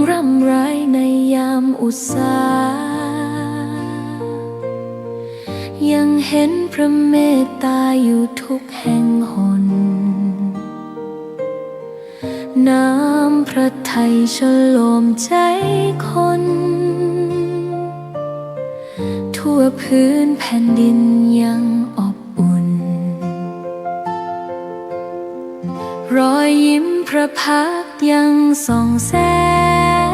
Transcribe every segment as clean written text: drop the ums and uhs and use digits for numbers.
ร่ำไรในยามอุตสาห์ยังเห็นพระเมตตาอยู่ทุกแห่งหนน้ำพระทัยฉโลมใจคนทั่วพื้นแผ่นดินยังอบอุ่นรอยยิ้มพระพักตร์ยังส่องแสง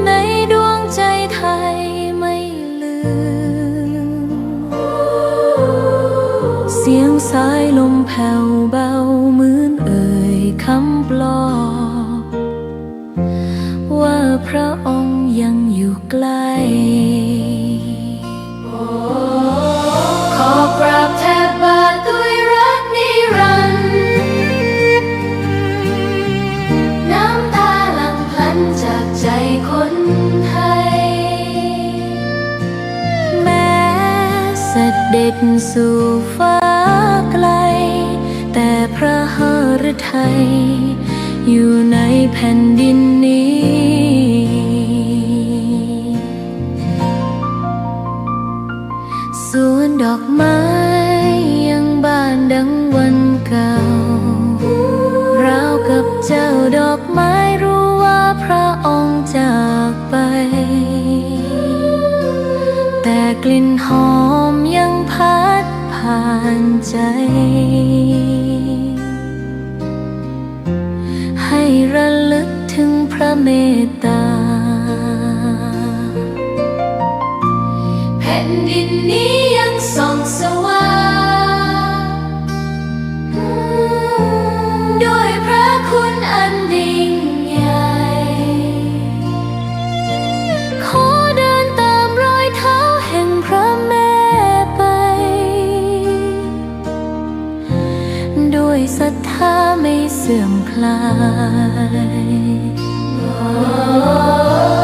ในดวงใจไทยไม่ลืมเสียงสายลมแผ่วเบาเหมือนเอ่ยคำปลอบว่าพระองค์ยังอยู่ใกล้ขอกราบแทบบาทด้วยรักนิรันดร์น้ำตาหลั่งพลันจากใจคนไทยแม้เสด็จสู่ฟ้าไกลแต่พระหฤทัยอยู่ในแผ่นดินนี้สวนดอกไม้ยังบานดังวันเก่าราวกับเจ้าดอกไม้รู้ว่าพระองค์จากไปแต่กลิ่นหอมยังพัดผ่านใจให้ระลึกถึงพระเมตตาแผ่นดินนี้ยังส่องสว่างด้วยพระคุณอันยิ่งใหญ่ขอเดินตามรอยเท้าแห่งพระแม่ไปด้วยศรัทธาไม่เสื่อมคลาย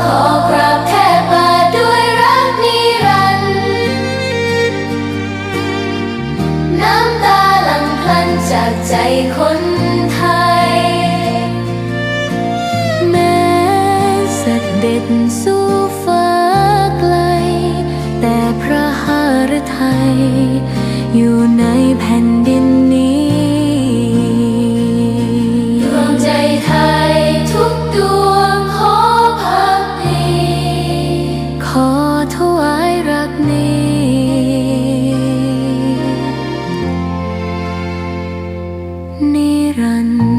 ขอกราบแทบบาทด้วยรักนิรันดร์น้ำตาหลั่งพลันจากใจคนไทยแม้เสด็จสู่ฟ้าไกลแต่พระหฤทัยอยู่ในแผ่นดินนี้ดวงใจไทยทุกดวงขอพักดีขอถวายรักนี้นิรันดร์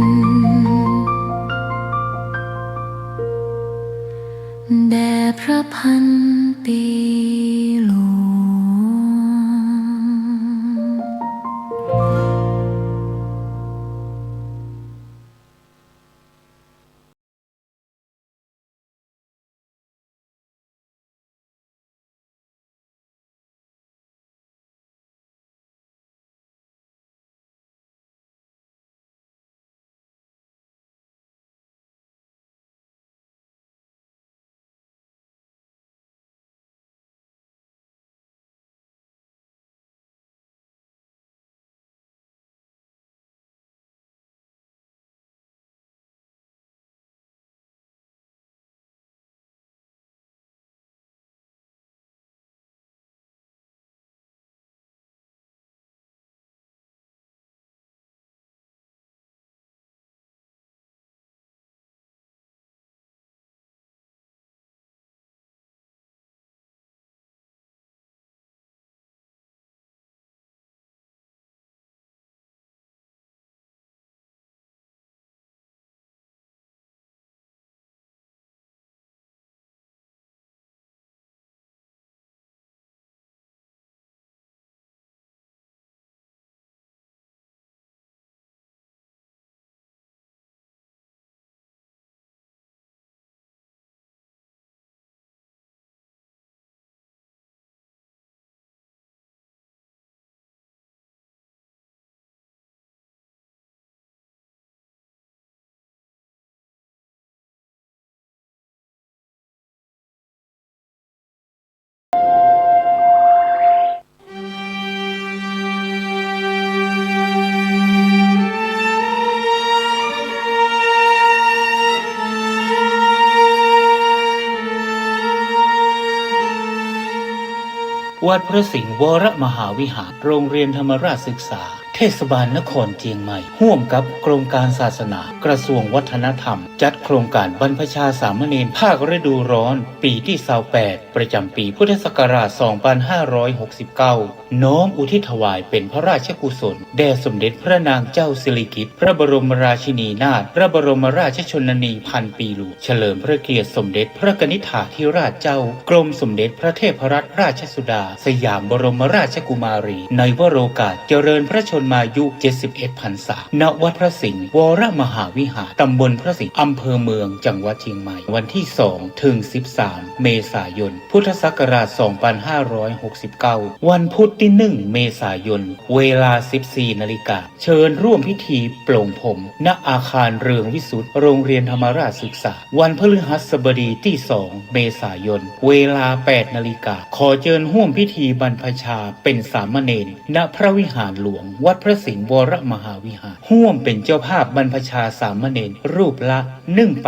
แด่พระพันปีหลวง วัดพระสิงห์วรมหาวิหารโรงเรียนธรรมราชศึกษาเทศบาลนครเชียงใหม่ร่วมกับกรมการศาสนากระทรวงวัฒนธรรมจัดโครงการบรรพชาสามเณรภาคฤดูร้อนปีที่28ประจำปีพุทธศักราช2569น้อมอุทิศถวายเป็นพระราชกุศลแด่สมเด็จพระนางเจ้าสิริกิติ์พระบรมราชินีนาถพระบรมราชชนนีพันปีหลวงเฉลิมพระเกียรติสมเด็จพระกนิษฐาธิราชเจ้ากรมสมเด็จพระเทพรัตนราชสุดาสยามบรมราชกุมารีในวโรกาสเจริญพระชนมายุ71 พรรษาณวัดพระสิงห์วรมหาวิหารตำบลพระสิงห์อำเภอเมืองจังหวัดเชียงใหม่วันที่2ถึง13เมษายนพุทธศักราช2569วันพุธที่1เมษายนเวลา 14 นาฬิกาเชิญร่วมพิธีปลงผมณอาคารเรืองวิสุทธิ์โรงเรียนธรรมราชศึกษาวันพฤหัสบดีที่2เมษายนเวลา 8 นาฬิกาขอเชิญร่วมพิธีบรรพชาเป็นสามเณรณพระวิหารหลวงวัดพระสิงห์วรมหาวิหารร่วมเป็นเจ้าภาพบรรพชาสามเณรรูปละ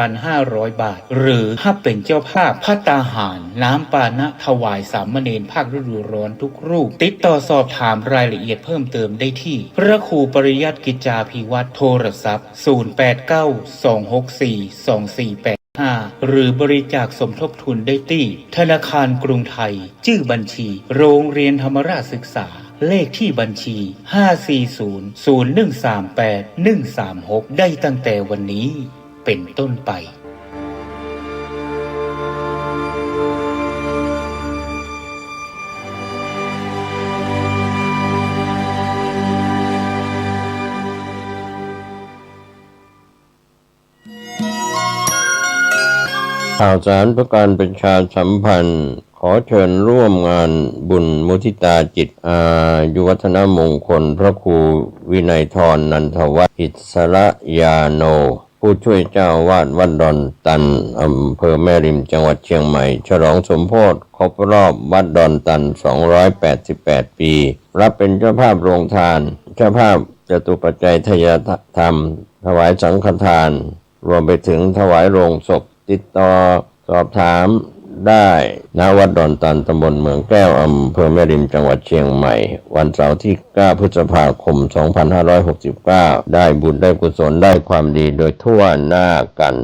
1,500 บาทหรือถ้าเป็นเจ้าภาพภัตตาหารน้ำปานะถวายสามเณรภาคฤดูร้อนทุกรูปติดต่อสอบถามรายละเอียดเพิ่มเติมได้ที่พระครูปริยัติกิจจาภิวัตรโทรศัพท์0892642485หรือบริจาคสมทบทุนได้ที่ธนาคารกรุงไทยชื่อบัญชีโรงเรียนธรรมราชศึกษาเลขที่บัญชี 5400138 ได้ตั้งแต่วันนี้เป็นต้นไปข่าวสารประการประชาสัมพันธ์ขอเชิญร่วมงานบุญมุทิตาจิตอายุวัฒนมงคลพระครูวินัยธรนันทวัฒน์อิสระยาโนผู้ช่วยเจ้าวาดวัดดอนตันอำเภอแม่ริมจังหวัดเชียงใหม่ฉลองสมโภชครบรอบวัดดอนตัน288 ปีรับเป็นเจ้าภาพโรงทานเจ้าภาพจตุปัจจัยทายธรรมถวายสังฆทานรวมไปถึงถวายโรงศพติดต่อสอบถามได้ณวัดดอนตันตำบลเมืองแก้วอำเภอแม่ริมจังหวัดเชียงใหม่วันเสาร์ที่9พฤษภาคม2569ได้บุญได้กุศลได้ความดีโดยทั่วหน้ากัน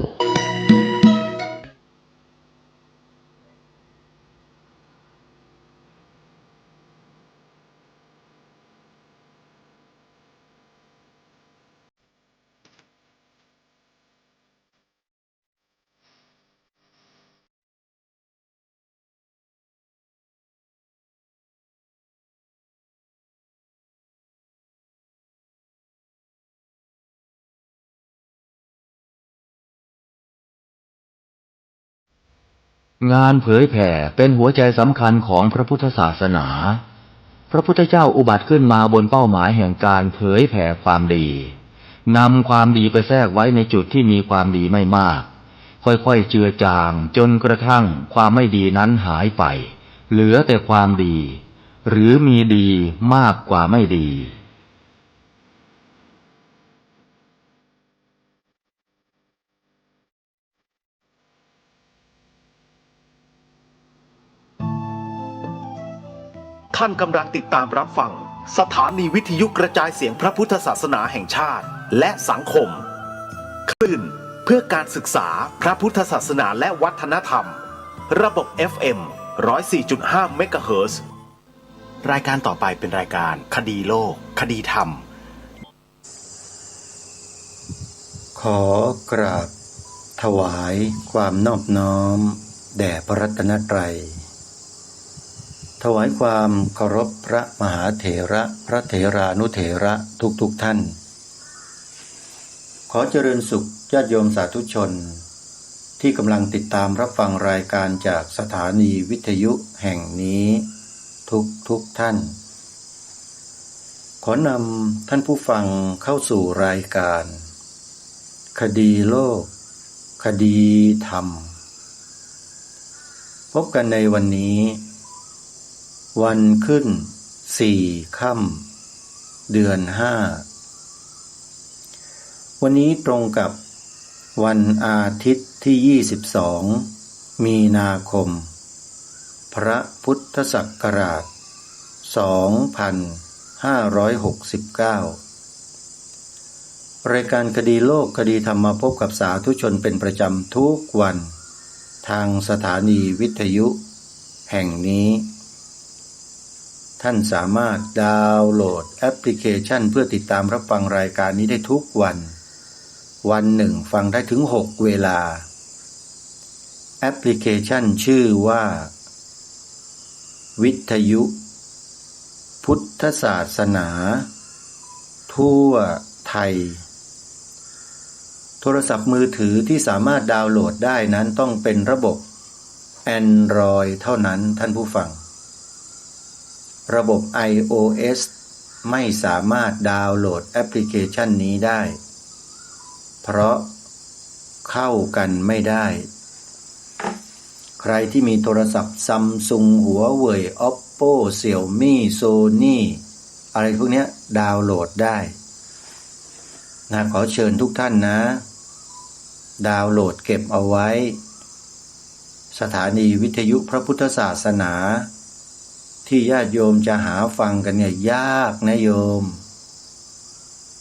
งานเผยแผ่เป็นหัวใจสำคัญของพระพุทธศาสนาพระพุทธเจ้าอุบัติขึ้นมาบนเป้าหมายแห่งการเผยแผ่ความดีนำความดีไปแทรกไว้ในจุดที่มีความดีไม่มากค่อยๆเจือจางจนกระทั่งความไม่ดีนั้นหายไปเหลือแต่ความดีหรือมีดีมากกว่าไม่ดีท่านกำลังติดตามรับฟังสถานีวิทยุกระจายเสียงพระพุทธศาสนาแห่งชาติและสังคมคลื่นเพื่อการศึกษาพระพุทธศาสนาและวัฒนธรรมระบบ FM 104.5 เมกะเฮิรตซ์รายการต่อไปเป็นรายการคดีโลกคดีธรรมขอกราบถวายความนอบน้อมแด่พระรัตนตรัยถวายความเคารพพระมหาเถระพระเถรานุเถระทุกท่านขอเจริญสุขญาติโยมสาธุชนที่กำลังติดตามรับฟังรายการจากสถานีวิทยุแห่งนี้ทุกท่านขอนำท่านผู้ฟังเข้าสู่รายการคดีโลกคดีธรรมพบกันในวันนี้วันขึ้น4 ค่ำเดือน 5วันนี้ตรงกับวันอาทิตย์ที่22มีนาคมพระพุทธศักราช รายการคดีโลกคดีธรรมมาพบกับสาธุชนเป็นประจำทุกวันทางสถานีวิทยุแห่งนี้ท่านสามารถดาวน์โหลดแอปพลิเคชันเพื่อติดตามรับฟังรายการนี้ได้ทุกวันวันหนึ่งฟังได้ถึง6 เวลาแอปพลิเคชันชื่อว่าวิทยุพุทธศาสนาทั่วไทยโทรศัพท์มือถือที่สามารถดาวน์โหลดได้นั้นต้องเป็นระบบ Android เท่านั้นท่านผู้ฟังระบบ iOS ไม่สามารถดาวน์โหลดแอปพลิเคชันนี้ได้เพราะเข้ากันไม่ได้ใครที่มีโทรศัพท์ Samsung หัวเว่ย Oppo Xiaomi Sony อะไรพวกนี้ดาวน์โหลดได้ขอเชิญทุกท่านนะดาวน์โหลดเก็บเอาไว้สถานีวิทยุพระพุทธศาสนาที่ญาติโยมจะหาฟังกันเนี่ยยากนะโยม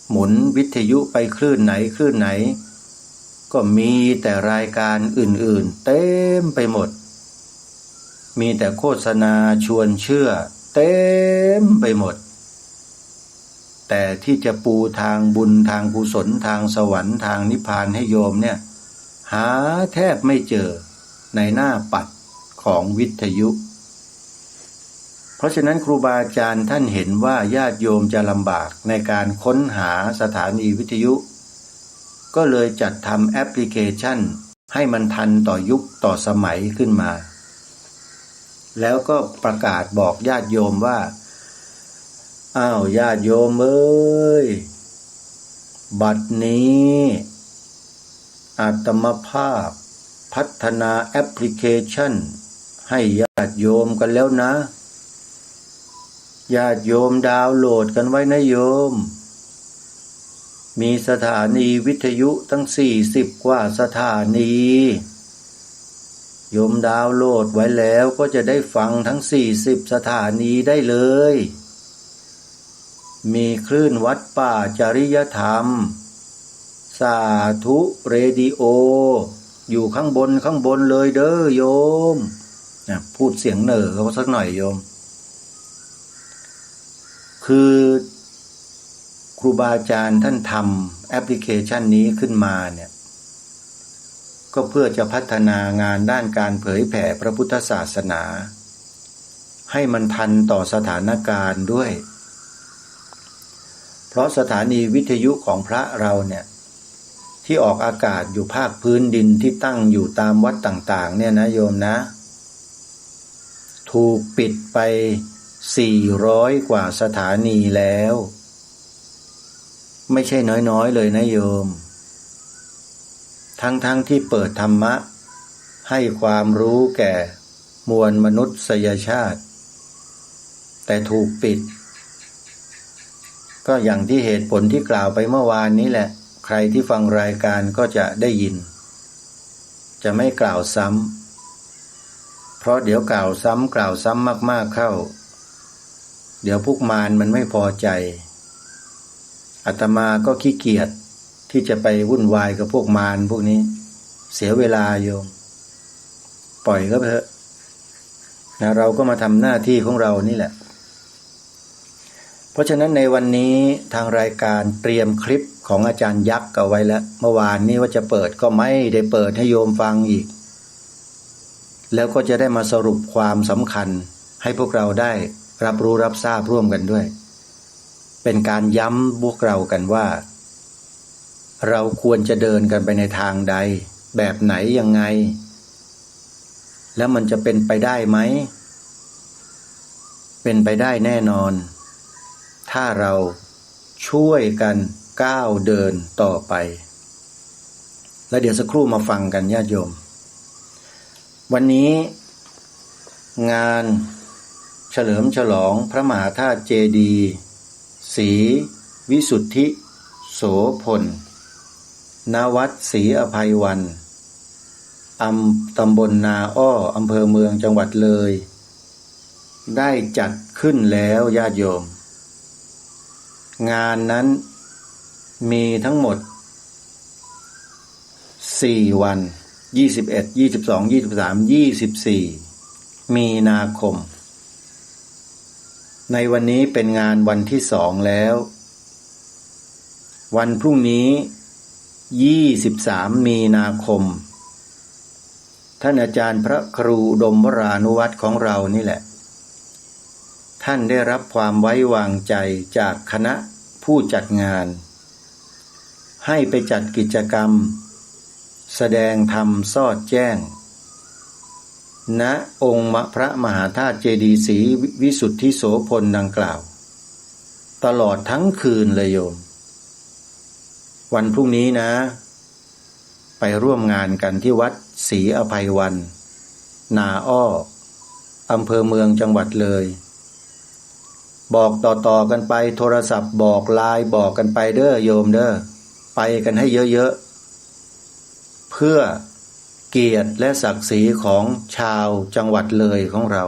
หมุนวิทยุไปคลื่นไหนก็มีแต่รายการอื่นๆเต็มไปหมดมีแต่โฆษณาชวนเชื่อเต็มไปหมดแต่ที่จะปูทางบุญทางกุศลทางสวรรค์ทางนิพพานให้โยมเนี่ยหาแทบไม่เจอในหน้าปัดของวิทยุเพราะฉะนั้นครูบาอาจารย์ท่านเห็นว่าญาติโยมจะลำบากในการค้นหาสถานีวิทยุก็เลยจัดทำแอปพลิเคชันให้มันทันต่อยุคต่อสมัยขึ้นมาแล้วก็ประกาศบอกญาติโยมว่าญาติโยมเอ้ยบัดนี้อาตมาภาพพัฒนาแอปพลิเคชันให้ญาติโยมกันแล้วนะญาติโยมดาวน์โหลดกันไว้นะโยมมีสถานีวิทยุตั้ง40 กว่าสถานีโยมดาวน์โหลดไว้แล้วก็จะได้ฟังทั้ง40 สถานีได้เลยมีคลื่นวัดป่าจริยธรรมสาธุเรดิโออยู่ข้างบนเลยเด้อโยมพูดเสียงเหน่อเขาสักหน่อยโยมคือครูบาอาจารย์ท่านทำแอปพลิเคชันนี้ขึ้นมาเนี่ยก็เพื่อจะพัฒนางานด้านการเผยแผ่พระพุทธศาสนาให้มันทันต่อสถานการณ์ด้วยเพราะสถานีวิทยุของพระเราเนี่ยที่ออกอากาศอยู่ภาคพื้นดินที่ตั้งอยู่ตามวัดต่างๆเนี่ยนะโยมนะถูกปิดไป400 กว่าสถานีแล้วไม่ใช่น้อยๆเลยนะโยมทั้งที่เปิดธรรมะให้ความรู้แก่มวลมนุษยชาติแต่ถูกปิดก็อย่างที่เหตุผลที่กล่าวไปเมื่อวานนี้แหละใครที่ฟังรายการก็จะได้ยินจะไม่กล่าวซ้ำเพราะเดี๋ยวกล่าวซ้ำมากๆเข้าเดี๋ยวพวกมารมันไม่พอใจอาตมาก็ขี้เกียจที่จะไปวุ่นวายกับพวกมารพวกนี้เสียเวลาโยมปล่อยก็เถอะนะเราก็มาทำหน้าที่ของเรานี่แหละเพราะฉะนั้นในวันนี้ทางรายการเตรียมคลิปของอาจารย์ยักษ์เอาไว้แล้วเมื่อวานนี้ว่าจะเปิดก็ไม่ได้เปิดให้โยมฟังอีกแล้วก็จะได้มาสรุปความสำคัญให้พวกเราได้รับรู้รับทราบร่วมกันด้วยเป็นการย้ำพวกเรากันว่าเราควรจะเดินกันไปในทางใดแบบไหนยังไงแล้วมันจะเป็นไปได้ไหมเป็นไปได้แน่นอนถ้าเราช่วยกันก้าวเดินต่อไปแล้วเดี๋ยวสักครู่มาฟังกันญาติโยมวันนี้งานเฉลิมฉลองพระมหาธาตุเจดีย์ศรีวิสุทธิโสพลณวัดศรีอภัยวันตำบลนาอ้ออำเภอเมืองจังหวัดเลย ได้จัดขึ้นแล้วญาติโยมงานนั้นมีทั้งหมด4 วัน21 22 23 24มีนาคมในวันนี้เป็นงานวันที่2แล้ววันพรุ่งนี้23มีนาคมท่านอาจารย์พระครูอุดมวรานุวัตรของเรานี่แหละท่านได้รับความไว้วางใจจากคณะผู้จัดงานให้ไปจัดกิจกรรมแสดงธรรมสอดแจ้งณองค์พระมหาธาตุเจดีย์ศรีวิสุทธิโสพลดังกล่าวตลอดทั้งคืนเลยโยมวันพรุ่งนี้นะไปร่วมงานกันที่วัดศรีอภัยวันนาอ้ออำเภอเมืองจังหวัดเลยบอกต่อๆกันไปโทรศัพท์บอกไลน์บอกกันไปเด้อโยมเด้อไปกันให้เยอะๆเพื่อเกียรติและศักดิ์ศรีของชาวจังหวัดเลยของเรา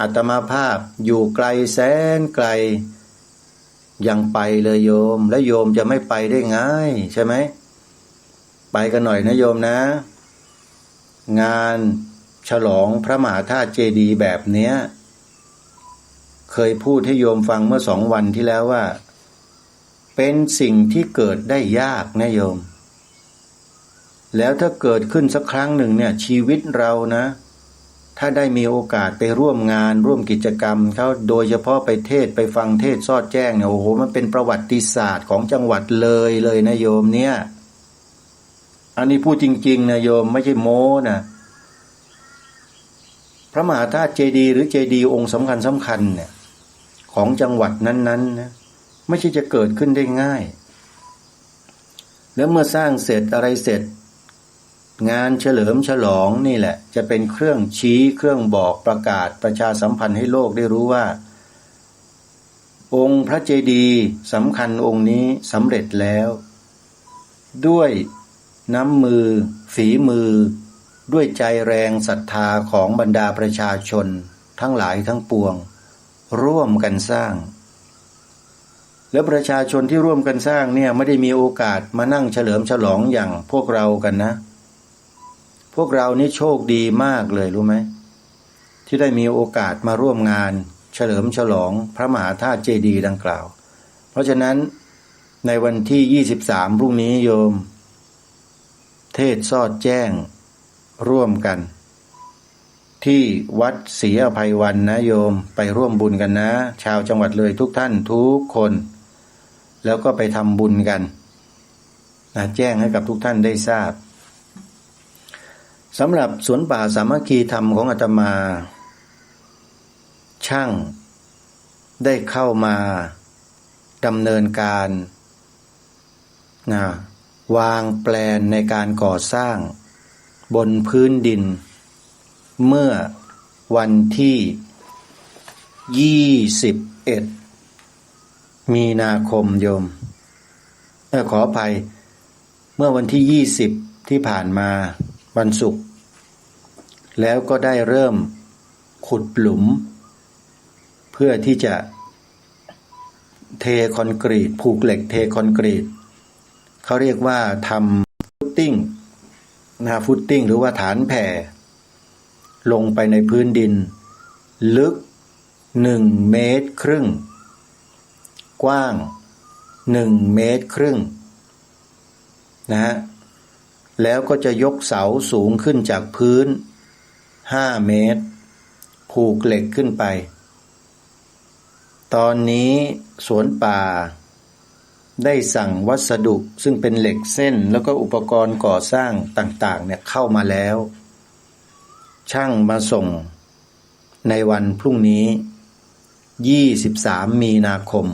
อาตมาภาพอยู่ไกลแสนไกลยังไปเลยโยมและโยมจะไม่ไปได้ง่ายใช่ไหมไปกันหน่อยนะโยมนะงานฉลองพระมหาธาตุเจดีย์แบบเนี้ยเคยพูดให้โยมฟังเมื่อ2 วันที่แล้วว่าเป็นสิ่งที่เกิดได้ยากนะโยมแล้วถ้าเกิดขึ้นสักครั้งหนึ่งเนี่ยชีวิตเรานะถ้าได้มีโอกาสไปร่วมงานร่วมกิจกรรมเขาโดยเฉพาะไปเทศไปฟังเทศสอดแจ้งเนี่ยโอ้โหมันเป็นประวัติศาสตร์ของจังหวัดเลยนะโยมเนี่ยอันนี้พูดจริงๆนะโยมไม่ใช่โม้นะพระมหาธาตุเจดีย์หรือเจดีย์องค์สำคัญเนี่ยของจังหวัดนั้นๆนะไม่ใช่จะเกิดขึ้นได้ง่ายแล้วเมื่อสร้างเสร็จอะไรเสร็จงานเฉลิมฉลองนี่แหละจะเป็นเครื่องชี้เครื่องบอกประกาศประชาสัมพันธ์ให้โลกได้รู้ว่าองค์พระเจดีย์สำคัญองค์นี้สำเร็จแล้วด้วยน้ำมือฝีมือด้วยใจแรงศรัทธาของบรรดาประชาชนทั้งหลายทั้งปวงร่วมกันสร้างแล้วประชาชนที่ร่วมกันสร้างเนี่ยไม่ได้มีโอกาสมานั่งเฉลิมฉลองอย่างพวกเรากันนะพวกเรานี่โชคดีมากเลยรู้ไหมที่ได้มีโอกาสมาร่วมงานเฉลิมฉลองพระมหาธาตุเจดีย์ดังกล่าวเพราะฉะนั้นในวันที่23พรุ่งนี้โยมเทศสอดแจ้งร่วมกันที่วัดศรีอภัยวันนะโยมไปร่วมบุญกันนะชาวจังหวัดเลยทุกท่านทุกคนแล้วก็ไปทำบุญกันนะแจ้งให้กับทุกท่านได้ทราบสำหรับสวนป่าสามัคคีธรรมของอาตมาช่างได้เข้ามาดำเนินการวางแปลนในการก่อสร้างบนพื้นดินเมื่อวันที่21มีนาคมโยมขออภัยเมื่อวันที่20ที่ผ่านมาวันศุกร์แล้วก็ได้เริ่มขุดหลุมเพื่อที่จะเทคอนกรีตผูกเหล็กเทคอนกรีตเขาเรียกว่าทำฟุตติ้งฟุตติ้งหรือว่าฐานแผ่ลงไปในพื้นดินลึก1.5 เมตรกว้าง1.5 เมตรนะฮะแล้วก็จะยกเสาสูงขึ้นจากพื้น5 เมตรผูกเหล็กขึ้นไปตอนนี้สวนป่าได้สั่งวัสดุซึ่งเป็นเหล็กเส้นแล้วก็อุปกรณ์ก่อสร้างต่างๆเนี่ยเข้ามาแล้วช่างมาส่งในวันพรุ่งนี้23มีนาคม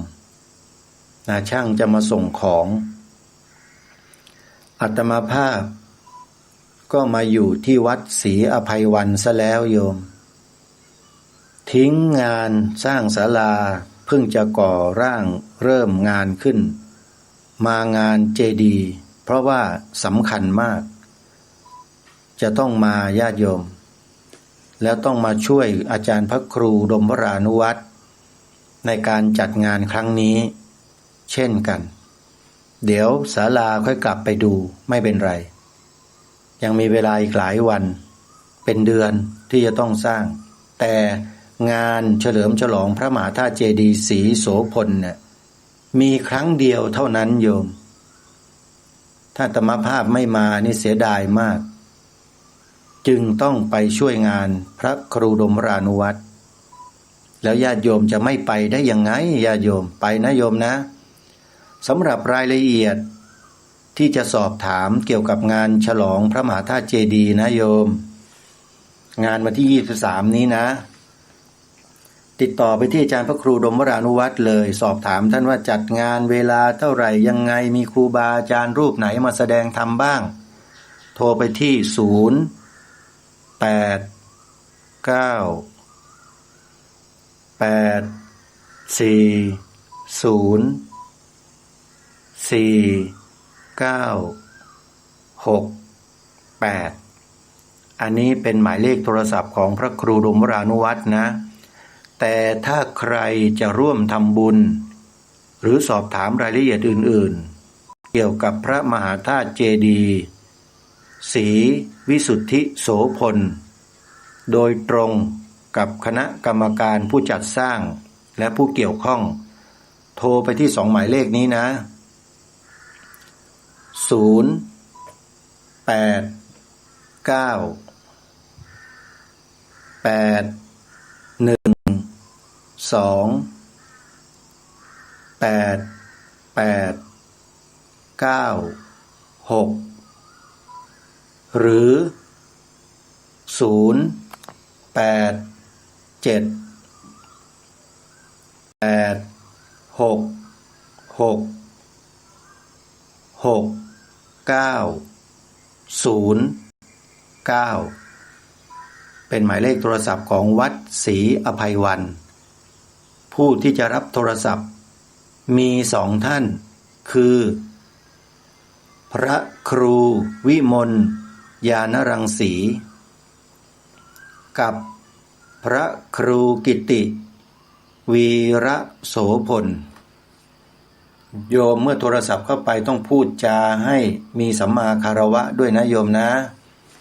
ช่างจะมาส่งของอาตมาภาพก็มาอยู่ที่วัดศรีอภัยวันซะแล้วโยมทิ้งงานสร้างศาลาเพิ่งจะก่อร่างเริ่มงานขึ้นมางานเจดีย์เพราะว่าสำคัญมากจะต้องมาญาติโยม แล้วต้องมาช่วยอาจารย์พระครูดมวรานุวัตรในการจัดงานครั้งนี้เช่นกันเดี๋ยวศาลาค่อยกลับไปดูไม่เป็นไรยังมีเวลาอีกหลายวันเป็นเดือนที่จะต้องสร้างแต่งานเฉลิมฉลองพระมหาธาตุเจดีย์ศรีโสพลเนี่ยมีครั้งเดียวเท่านั้นโยมถ้าอาตมาภาพไม่มานี่เสียดายมากจึงต้องไปช่วยงานพระครูดมรานุวัตรแล้วญาติโยมจะไม่ไปได้ยังไงญาติโยมไปนะโยมนะสำหรับรายละเอียดที่จะสอบถามเกี่ยวกับงานฉลองพระมหาธาตุเจดีย์นะโยมงานวันที่23นี้นะติดต่อไปที่อาจารย์พระครูดมวรานุวัตรเลยสอบถามท่านว่าจัดงานเวลาเท่าไหร่ยังไงมีครูบาอาจารย์รูปไหนมาแสดงธรรมบ้างโทรไปที่อันนี้เป็นหมายเลขโทรศัพท์ของพระครูดมวรานุวัตรนะแต่ถ้าใครจะร่วมทำบุญหรือสอบถามรายละเอียดอื่นๆเกี่ยวกับพระมหาธาตุเจดีย์ศรีวิสุทธิโสพลโดยตรงกับคณะกรรมการผู้จัดสร้างและผู้เกี่ยวข้องโทรไปที่2หมายเลขนี้นะหรือเป็นหมายเลขโทรศัพท์ของวัดศรีอภัยวันผู้ที่จะรับโทรศัพท์มี2ท่านคือพระครูวิมลญาณรังสีกับพระครูกิติวีระโสพลโยมเมื่อโทรศัพท์เข้าไปต้องพูดจาให้มีสัมมาคารวะด้วยนะโยมนะ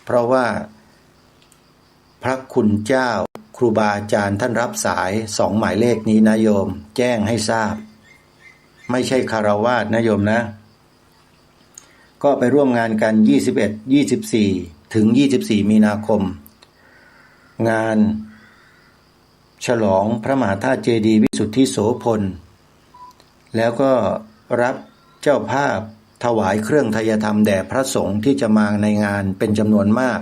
เพราะว่าพระคุณเจ้าครูบาอาจารย์ท่านรับสาย2หมายเลขนี้นะโยมแจ้งให้ทราบไม่ใช่คารวะนะโยมนะก็ไปร่วมงานกัน21 24ถึง24มีนาคมงานฉลองพระมหาธาตุเจดีย์วิสุทธิโสพลแล้วก็รับเจ้าภาพถวายเครื่องไทยธรรมแด่พระสงฆ์ที่จะมาในงานเป็นจำนวนมาก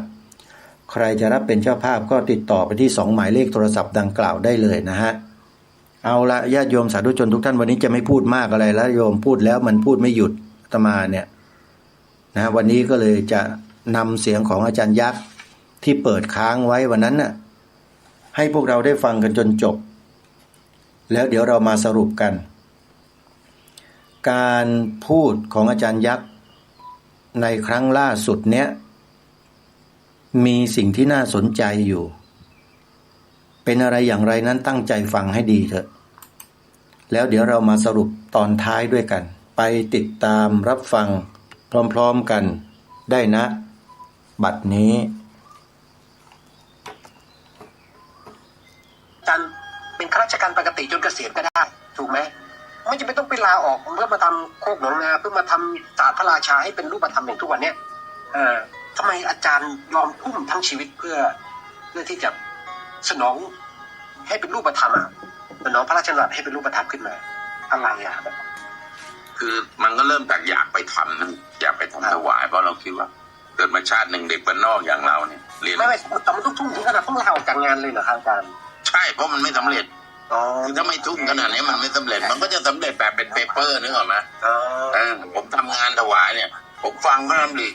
ใครจะรับเป็นเจ้าภาพก็ติดต่อไปที่2หมายเลขโทรศัพท์ดังกล่าวได้เลยนะฮะเอาละญาติโยมสาธุชนทุกท่านวันนี้จะไม่พูดมากอะไรแล้วโยมพูดแล้วมันพูดไม่หยุดอาตมาเนี่ยนะวันนี้ก็เลยจะนำเสียงของอาจารย์ยักษ์ที่เปิดค้างไว้วันนั้นน่ะให้พวกเราได้ฟังกันจนจบแล้วเดี๋ยวเรามาสรุปกันการพูดของอาจารย์ยักษ์ในครั้งล่าสุดเนี้ยมีสิ่งที่น่าสนใจอยู่เป็นอะไรอย่างไรนั้นตั้งใจฟังให้ดีเถอะแล้วเดี๋ยวเรามาสรุปตอนท้ายด้วยกันไปติดตามรับฟังพร้อมๆกันได้นะบัดนี้การเป็นข้าราชการปกติจนเกษียณก็ได้ถูกไหมไม่จำเป็นต้องไปลาออกเพื่อมาทำโคกหนองนาเพื่อมาทำศาสตร์พระราชาให้เป็นรูปธรรมอย่างทุกวันเนี้ยทำไมอาจารย์ยอมทุ่มทั้งชีวิตเพื่อที่จะสนองให้เป็นรูปธรรมสนองพระราชดำรัสให้เป็นรูปธรรมขึ้นมาอะไรคือมันก็เริ่มจากอยากไปทำนะอยากไปทำถวายเพราะเราคิดว่าเกิดมาชาติหนึ่งเด็กบ้านนอกอย่างเราเนี่ยเรียนไม่แต่มันต้องทุ่มถึงขนาดต้องลาออกจากงานเลยเหรอครับอาจารย์ใช่เพราะมันไม่สำเร็จคือถ้าไม่ทุ่มขนาดนี้มันไม่สำเร็จมันก็จะสำเร็จแบบเป็นเปเปอร์นึกออกไหมผมทำงานถวายเนี่ยผมฟังพระดำริ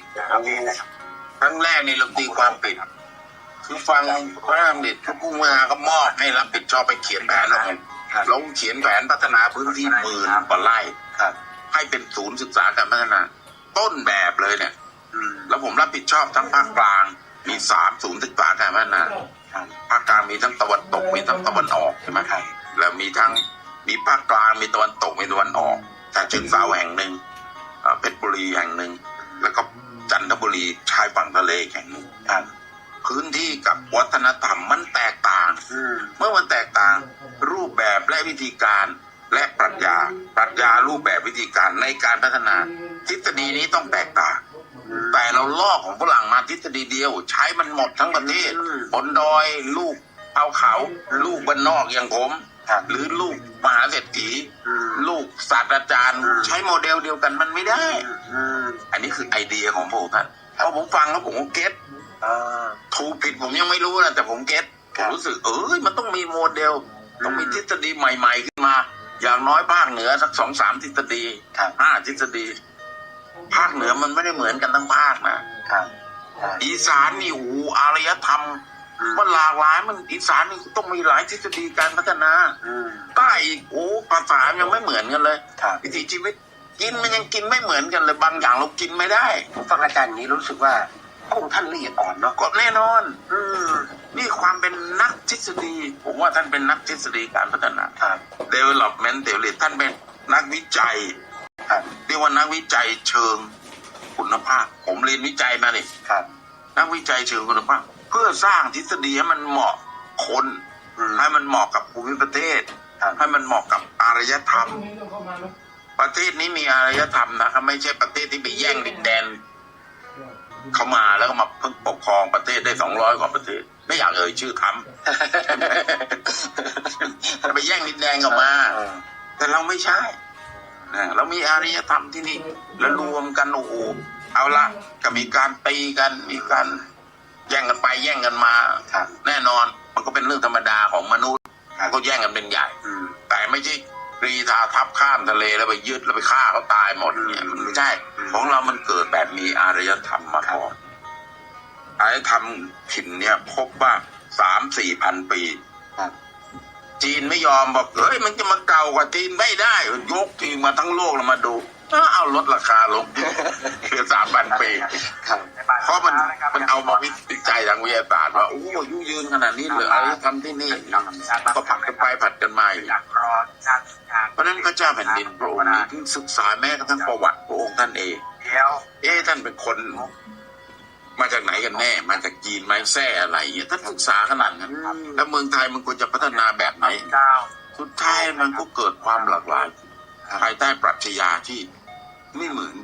ครั้งแรกนี่เราตีความผิดคือฟังพระดำริทุกกุ้งมาก็มอบให้รับผิดชอบไปเขียนแผนลงเขียนแผนพัฒนาพื้นที่10,000 กว่าไร่ให้เป็นศูนย์ศึกษาการพัฒนาต้นแบบเลยเนี่ยแล้วผมรับผิดชอบทั้งภาคกลาง มี3 ศูนย์ศึกษาการพัฒนาภาคกลางมีทั้งตะวันตกมีทั้งตะวันออกใช่ไหมครับแล้วมีภาคกลางมีตะวันตกมีตะวันออกฉะเชิงเทราแห่งหนึ่งเพชรบุรีแห่งหนึ่งแล้วก็จันทบุรีชายฝั่งทะเลแห่งหนึ่งพื้นที่กับวัฒนธรรมมันแตกต่างเมื่อมันแตกต่างรูปแบบและวิธีการและปรัชญารูปแบบวิธีการในการพัฒนาทฤษฎีนี้ต้องแตกต่างแต่เราลอกของฝรั่งมาทฤษฎีเดียวใช้มันหมดทั้งประเทศบนดอยลูกเอาเขาลูกบ้านนอกอย่างผมหรือลูกมหาเศรษฐีลูกศาสตราจารย์ใช้โมเดลเดียวกันมันไม่ได้อันนี้คือไอเดียของพระองค์ท่านพอผมฟังแล้วผมก็เก็ตถูกผิดผมยังไม่รู้นะแต่ผมเก็ตผมรู้สึกมันต้องมีโมเดลต้องมีทฤษฎีใหม่ๆขึ้นมาอย่างน้อยภาคเหนือสัก2-3 ทฤษฎี5 ทฤษฎีภาคเหนือมันไม่ได้เหมือนกันทั้งภาคนะอีสานนี่อารยธรรมมันหลากหลายมันอีสานนี่ต้องมีหลายทฤษฎีการพัฒนาใต้อีกภาษายังไม่เหมือนกันเลยวิถีชีวิตกินมันยังกินไม่เหมือนกันเลยบางอย่างเรากินไม่ได้ผมฟังอาจารย์นี้รู้สึกว่าพระองค์ท่านละเอียดอ่อนเนาะก็แน่นอนนี่ความเป็นนักทฤษฎีผมว่าท่านเป็นนักทฤษฎีการพัฒนาdevelopment theory ท่านเป็นนักวิจัยเรียกว่านักวิจัยเชิงคุณภาพผมเรียนวิจัยมาเนี่ยนักวิจัยเชิงคุณภาพเพื่อสร้างทฤษฎีให้มันเหมาะคนให้มันเหมาะกับภูมิประเทศให้มันเหมาะกับอารยธรรมประเทศนี้มีอารยธรรมนะครับไม่ใช่ประเทศที่ไปแย่งดินแดนเขามาแล้วก็มาเพิ่งปกครองประเทศได้200 กว่าประเทศไม่อยากเอ่ยชื่อทำไปแย่งดินแดนเขามาแต่เราไม่ใช่เรามีอารยธรรมที่นี่แล้วรวมกันเอาละก็มีการตีกันมีการแย่งกันไปแย่งกันมาแน่นอนมันก็เป็นเรื่องธรรมดาของมนุษย์ก็แย่งกันเป็นใหญ่แต่ไม่ใช่รีธาทับข้ามทะเลแล้วไปยึดแล้วไปฆ่าเขาตายหมดเนี่ยมันไม่ใช่ของเรามันเกิดแบบมีอารยธรรมมาก่อนอารยธรรมถิ่นเนี่ยพบว่า 3-4 พันปีจีนไม่ยอมบอกมันจะมาเก่ากว่าจีนไม่ได้ยกทีมาทั้งโลกเรามาดูเอาลดราคาลงคือ3,000 ปีเพราะมันเอามาวิจัยทางวิทยาศาสตร์ว่ายุ่งยืนขนาดนี้เลยอะไรทำที่นี่ก็ผัดกันไปผัดกันมาเพราะนั้นพระเจ้าแผ่นดินพระองค์นี้เพิ่งศึกษาแม้กระทั่งประวัติพระองค์ท่านเองท่านเป็นคนมาจากไหนกันแน่มาจากจีนไหมแซ่อะไรท่านศึกษาขนาดนั้นแล้วเมืองไทยมันควรจะพัฒนาแบบไหนสุดท้ายมันก็เกิดความหลากหลายภายใต้ปรัชญาที่ไม่เหมือน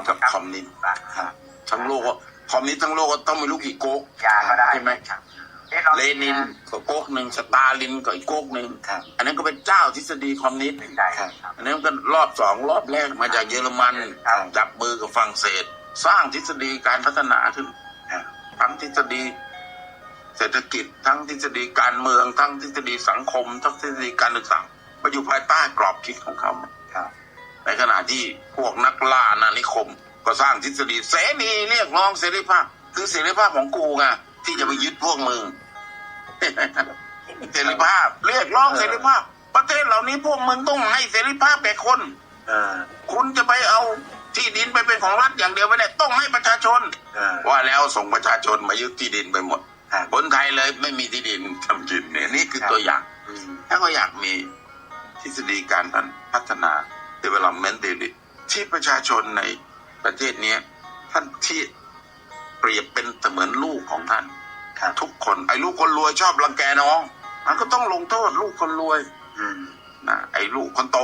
กับคอมมิวนิสต์ทั้งโลกคอมมิวนิสต์ทั้งโลกก็ต้องมีลูกกี่ก๊กใช่ไหมเลนินก็ก๊กหนึ่งสตาลินก็อีกก๊กหนึ่งอันนั้นก็เป็นเจ้าทฤษฎีคอมมิวนิสต์อันนั้นก็รอบ2 รอบแรกมาจากเยอรมันจับมือกับฝรั่งเศสสร้างทฤษฎีการพัฒนาขึ้นทั้งทฤษฎีเศรษฐกิจทั้งทฤษฎีการเมืองทั้งทฤษฎีสังคมทั้งทฤษฎีการศึกษามาอยู่ภายใต้กรอบคิดของเขาในขณะที่พวกนักล่าอาณานิคมก็สร้างทฤษฎีเสรีเรียกร้องเสรีภาพคือเสรีภาพของกูไงที่จะไปยึดพวกมึงเสรีภาพเรียกร้องเสรีภาพประเทศเหล่านี้พวกมึงต้องให้เสรีภาพแก่คนคุณจะไปเอาที่ดินไปเป็นของรัฐอย่างเดียวไม่ได้ต้องให้ประชาชนว่าแล้วส่งประชาชนมายึดที่ดินไปหมดคนไทยเลยไม่มีที่ดินทำกินเนี่ยนี่คือตัวอย่างถ้าก็อยากมีทฤษฎีการพัฒนา development theory ที่ประชาชนในประเทศนี้ท่านที่เปรียบเป็นเสมือนลูกของท่านทุกคนไอ้ลูกคนรวยชอบรังแกน้องมันก็ต้องลงโทษลูกคนรวยนะไอ้ลูกคนโต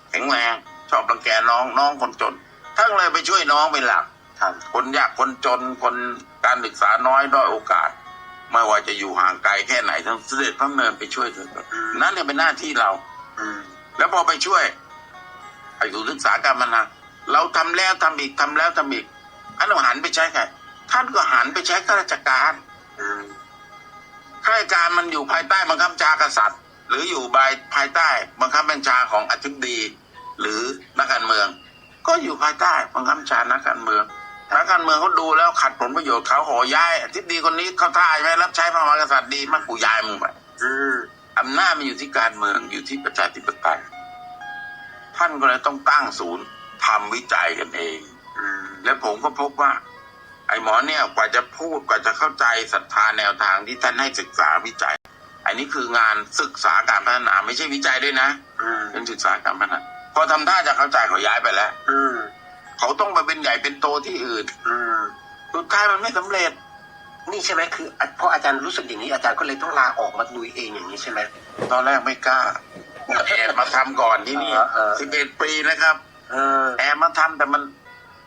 แข็งแรงชอบรังแกน้องคนจนทั้งเลยไปช่วยน้องเป็นหลักคนยากคนจนคนการศึกษาน้อยด้อยโอกาสไม่ว่าจะอยู่ห่างไกลแค่ไหนทั้งเสด็จพระเนินไปช่วยเถอะนั่นเนี่ยเป็นหน้าที่เราแล้วพอไปช่วยไอ้ศึกษาการพัฒนาเราทำแล้วทำอีกทำแล้วทำอีกอันนั้นหันไปใช้ใครท่านก็หันไปใช้ข้าราชการข้าราชการมันอยู่ภายใต้บังคับบัญชากษัตริย์หรืออยู่ภายใต้บังคับบัญชาของอธิบดีหรือนักการเมืองก็อยู่ภายใต้บังคับบัญชานักการเมืองเขาดูแล้วขัดผลประโยชน์เขาขอย้ายอธิบดีคนนี้เขาท่าใช่ไหมรับใช้พระมหากษัตริย์ดีมากกูย้ายมึงไปอำนาจมันอยู่ที่การเมืองอยู่ที่ประชาธิปไตยท่านก็เลยต้องตั้งศูนย์ทำวิจัยกันเองและผมก็พบว่า ไอ้หมอเนี่ยกว่าจะพูดกว่าจะเข้าใจศรัทธาแนวทางที่ท่านให้ศึกษาวิจัย อันนี้คืองานศึกษาการพัฒนาไม่ใช่วิจัยด้วยนะเป็นศึกษาการพัฒนาพอทำท่าจะเข้าใจเขาย้ายไปแล้วเขาต้องไปเป็นใหญ่เป็นโตที่อื่นสุดท้ายมันไม่สำเร็จ นี่ใช่ไหมคือเพราะอาจารย์รู้สึกอย่างนี้อาจารย์ก็เลยต้องลาออกมาลุยเองอย่างนี้ใช่ไหม ตอนแรกไม่กล้าแอบมาทำก่อนที่นี่11 ปีนะครับแอบมาทำแต่มัน